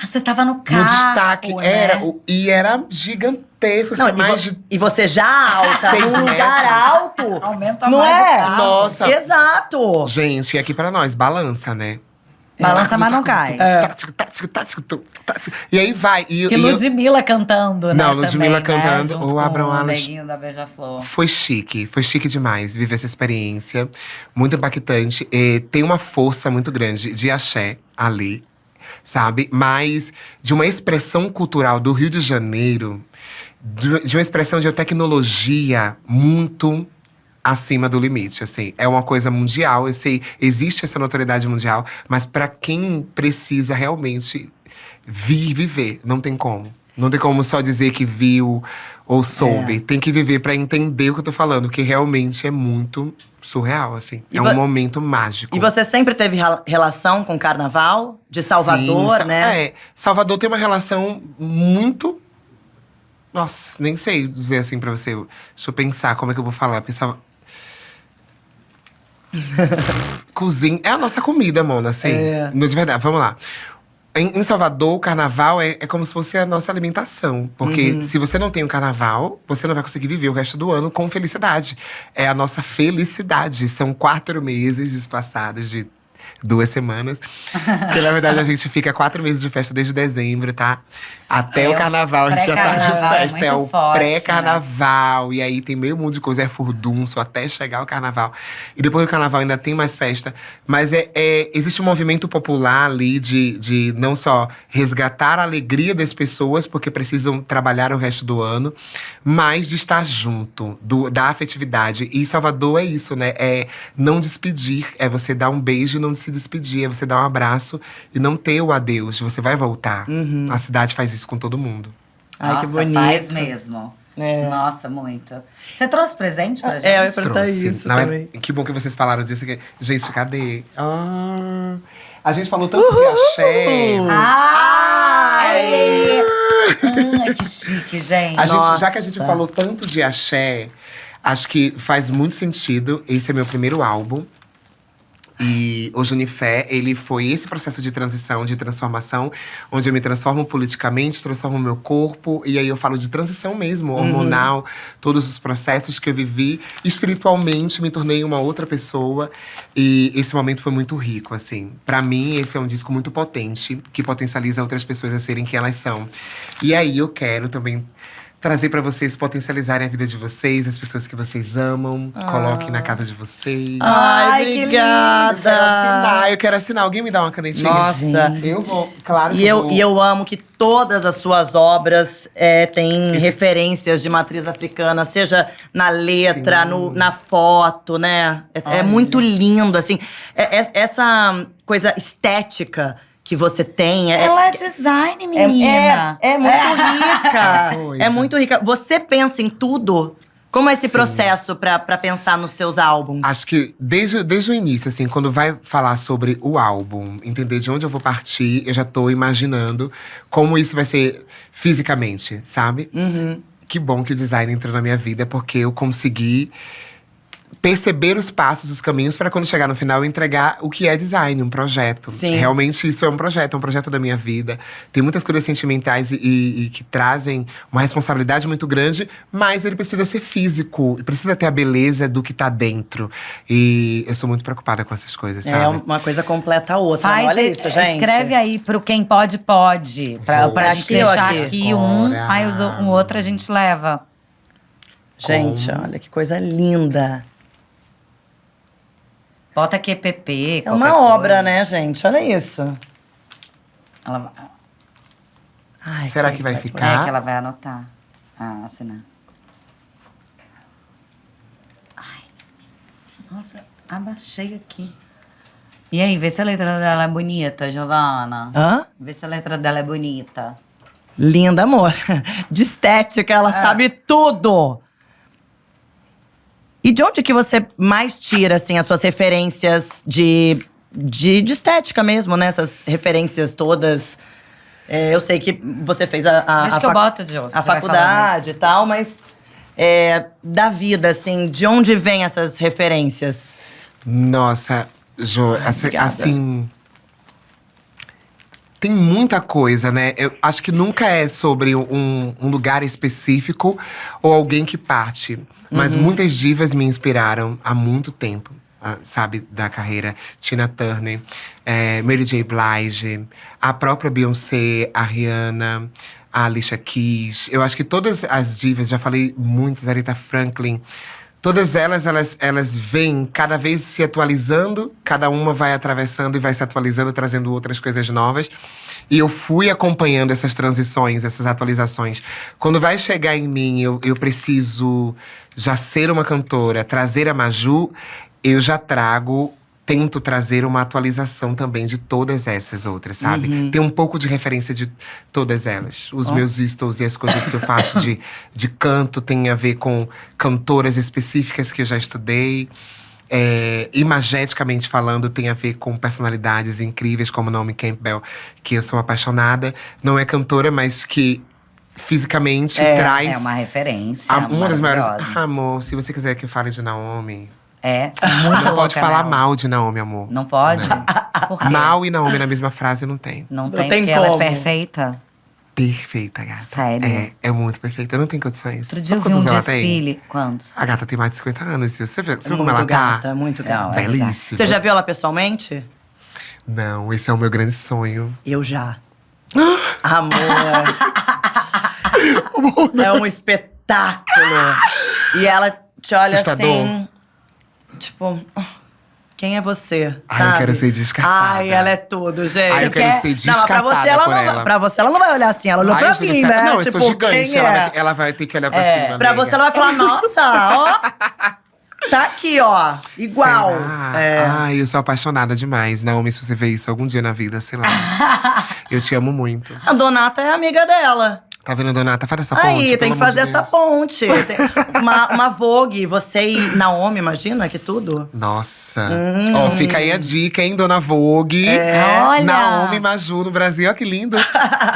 Ah, você tava no carro, No destaque, né? e era gigantesco. Não, assim, mais de e você já alta, 6 num lugar metros. alto. Aumenta não mais é? o carro. Nossa. Exato. Gente, e aqui pra nós, balança, né? Balança, mas não cai. E aí vai. E E Ludmilla cantando, né? Não, Ludmilla também, cantando, Né? Junto o com Abrão o Alex. neguinho da Beija-Flor. foi chique demais viver essa experiência. Muito impactante. E tem uma força muito grande de axé ali, sabe? Mas de uma expressão cultural do Rio de Janeiro, de uma expressão de tecnologia muito acima do limite, assim. É uma coisa mundial, eu sei, existe essa notoriedade mundial, mas pra quem precisa realmente viver, não tem como. Não tem como só dizer que viu ou soube. Tem que viver pra entender o que eu tô falando, que realmente é muito surreal, assim. E É vo- um momento mágico. E você sempre teve relação com o carnaval? De Salvador, Sim, né? É, Salvador tem uma relação muito… Nossa, nem sei dizer assim pra você. Deixa eu pensar como é que eu vou falar. Porque cozinha. É a nossa comida, Mona, assim. É. No de verdade, vamos lá. Em Salvador, o carnaval é como se fosse a nossa alimentação. Porque se você não tem o carnaval, você não vai conseguir viver o resto do ano com felicidade. É a nossa felicidade. São 4 meses espaçados de 2 semanas. Porque, na verdade, a gente fica 4 meses de festa desde dezembro, tá? Até É, o carnaval, a gente já tá de pré-carnaval é festa. É, muito o forte, pré-carnaval. E aí tem meio mundo de coisa, é furdunço até chegar o carnaval. E depois do carnaval ainda tem mais festa. Mas existe um movimento popular ali de não só resgatar a alegria das pessoas, porque precisam trabalhar o resto do ano, mas de estar junto, da afetividade. E Salvador é isso, né? É não despedir, é você dar um beijo e não se despedir, é você dar um abraço e não ter o adeus, você vai voltar. A cidade faz isso com todo mundo. Ai, Nossa, que bonito. faz mesmo. É. Nossa, muito. Você trouxe presente pra gente? É, eu ia perguntar Trouxe. isso Não, também. que bom que vocês falaram disso. Gente, cadê? A gente falou tanto de axé. Ai! Ai, que chique, gente. Já que a gente falou tanto de axé, acho que faz muito sentido. Esse é meu primeiro álbum. E o Junifé, ele foi esse processo de transição, de transformação, onde eu me transformo politicamente, transformo o meu corpo. E aí eu falo de transição mesmo, hormonal, todos os processos que eu vivi. Espiritualmente, me tornei uma outra pessoa. E esse momento foi muito rico, assim. Pra mim, esse é um disco muito potente, que potencializa outras pessoas a serem quem elas são. E aí eu quero também trazer pra vocês potencializarem a vida de vocês, as pessoas que vocês amam. Coloquem na casa de vocês. Ai, que obrigada. Eu quero assinar. Alguém me dá uma canetinha? Nossa. Eu vou, claro que E vou. eu amo que todas as suas obras têm referências de matriz africana, seja na letra, na foto, né? É muito lindo, assim. Essa coisa estética que você tem. Ela é design, menina. É muito rica. Coisa. É muito rica. Você pensa em tudo? Como é esse processo pra pensar nos teus álbuns? Acho que desde o início, assim, quando vai falar sobre o álbum, entender de onde eu vou partir, eu já tô imaginando como isso vai ser fisicamente, sabe? Que bom que o design entrou na minha vida, porque eu consegui perceber os passos, os caminhos, para quando chegar no final eu entregar o que é design, um projeto. Sim. Realmente isso é um projeto da minha vida. Tem muitas coisas sentimentais e que trazem uma responsabilidade muito grande, mas ele precisa ser físico, precisa ter a beleza do que tá dentro. E eu sou muito preocupada com essas coisas, sabe? É, uma coisa completa a outra. Né? Olha isso, gente. Escreve aí pro Quem Pode, Pode. Pra gente Aqui ou deixar aqui? aqui um, aí um outro a gente leva. Gente, olha que coisa linda. Bota QPP, É uma obra, né, gente? Olha isso. Ela, Ai, Será que vai é ficar? que ela vai anotar. Ah, assinar. Ai, nossa, abaixei aqui. E aí, vê se a letra dela é bonita, Giovana. Hã? Vê se a letra dela é bonita. Linda, amor. De estética, ela sabe tudo. E de onde que você mais tira, assim, as suas referências de estética mesmo, né? Essas referências todas. Eu sei que você fez Acho que eu boto, Gio. a faculdade e tal, mas da vida, assim, de onde vêm essas referências? Nossa, Jo, obrigada. assim. Tem muita coisa, né? Eu acho que nunca é sobre um lugar específico ou alguém que parte. Mas muitas divas me inspiraram há muito tempo, sabe? Da carreira. Tina Turner, Mary J. Blige, a própria Beyoncé, a Rihanna, a Alicia Keys. Eu acho que todas as divas, já falei muitas, Aretha Franklin… Todas elas vêm cada vez se atualizando, cada uma vai atravessando e vai se atualizando, trazendo outras coisas novas. E eu fui acompanhando essas transições, essas atualizações. Quando vai chegar em mim, eu preciso já ser uma cantora, trazer a Maju, eu já tento trazer uma atualização também de todas essas outras, sabe? Tem um pouco de referência de todas elas. Os meus stories e as coisas que eu faço de canto tem a ver com cantoras específicas que eu já estudei. Imageticamente falando, tem a ver com personalidades incríveis, como Naomi Campbell, que eu sou apaixonada. Não é cantora, mas que fisicamente traz… É uma referência. uma das maiores… maravilhosa. Amor, se você quiser que eu fale de Naomi… Você é muito Não pode louca, falar né? mal de Naomi, amor. Não pode? Por quê? Mal e Naomi na mesma frase não tem. Não Não tem, tem porque ela é como. perfeita. Perfeita, gata. Sério? É muito perfeita. Não tem condições. Outro dia eu Sabe vi um quantos ela tem? desfile. Quantos? A gata tem mais de 50 anos. Você viu como Muito ela gata, tá? muito gata. Não, é Belíssima. Você já viu ela pessoalmente? Não, esse é o meu grande sonho. Eu já. Amor. É um espetáculo. E ela te olha Assustador. assim, tipo… Quem é você? Ai, sabe? eu quero ser descartada. Ai, ela é tudo, gente. Ai, eu quero ser Não, mas descartada pra você ela não vai olhar assim. Ela olhou Ai, pra Júlia, mim, sério? né? Não, eu tipo, sou gigante. quem Ela vai ter que olhar pra cima, Pra amiga. você ela vai falar, nossa, ó. Tá aqui, ó. Igual. Será? Ai, eu sou apaixonada demais. Naomi, se você ver isso algum dia na vida, sei lá. Eu te amo muito. A Donata é amiga dela. Tá vendo, Donata? Faz essa ponte, Aí, tem pelo que amor fazer de essa Deus. ponte. Tem uma Vogue, você e Naomi, imagina que tudo. Nossa. Ó, fica aí a dica, hein, Dona Vogue. Olha! Naomi Maju no Brasil, ó que lindo.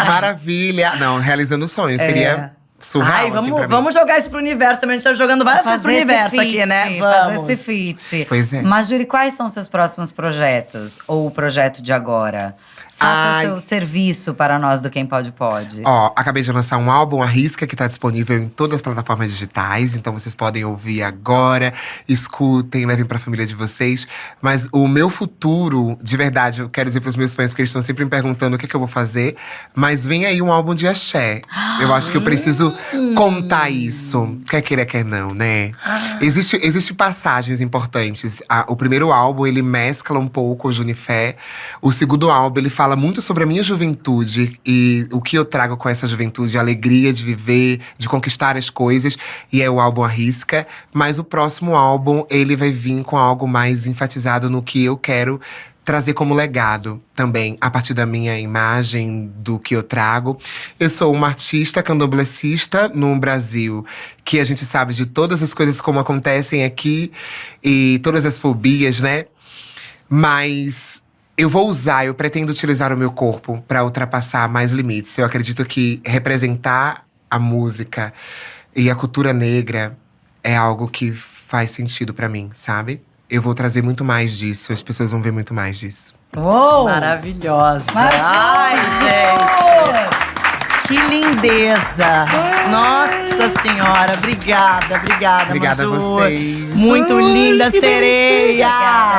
Maravilha. Não, realizando sonhos. Seria surreal, Ai, assim, pra mim. vamos jogar isso pro universo também. A gente tá jogando várias coisas pro Fazer esse universo aqui, feat, né? Fazer Vamos. esse feat. Pois é. Majuri, quais são seus próximos projetos? Ou o projeto de agora? Faça Ai. seu serviço para nós do Quem Pode Pode. Ó, acabei de lançar um álbum, Arrisca, que tá disponível em todas as plataformas digitais. Então vocês podem ouvir agora, escutem, levem pra família de vocês. Mas o meu futuro, de verdade, eu quero dizer pros meus fãs, porque eles estão sempre me perguntando o que eu vou fazer. Mas vem aí um álbum de axé. Eu acho que eu preciso contar isso. Quer queira, quer não, né? Existem passagens importantes. O primeiro álbum, ele mescla um pouco o Junifé. O segundo álbum, ele fala muito sobre a minha juventude e o que eu trago com essa juventude, a alegria de viver, de conquistar as coisas. E é o álbum Arrisca. Mas o próximo álbum, ele vai vir com algo mais enfatizado no que eu quero trazer como legado também, a partir da minha imagem, do que eu trago. Eu sou uma artista candomblessista no Brasil, que a gente sabe de todas as coisas como acontecem aqui e todas as fobias, né? Mas eu pretendo utilizar o meu corpo para ultrapassar mais limites. Eu acredito que representar a música e a cultura negra é algo que faz sentido pra mim, sabe? Eu vou trazer muito mais disso, as pessoas vão ver muito mais disso. Uou! Maravilhosa. Maju! Ai, gente. Que lindeza. Nossa Senhora, obrigada, Obrigada a Maju. vocês. Muito linda, sereia.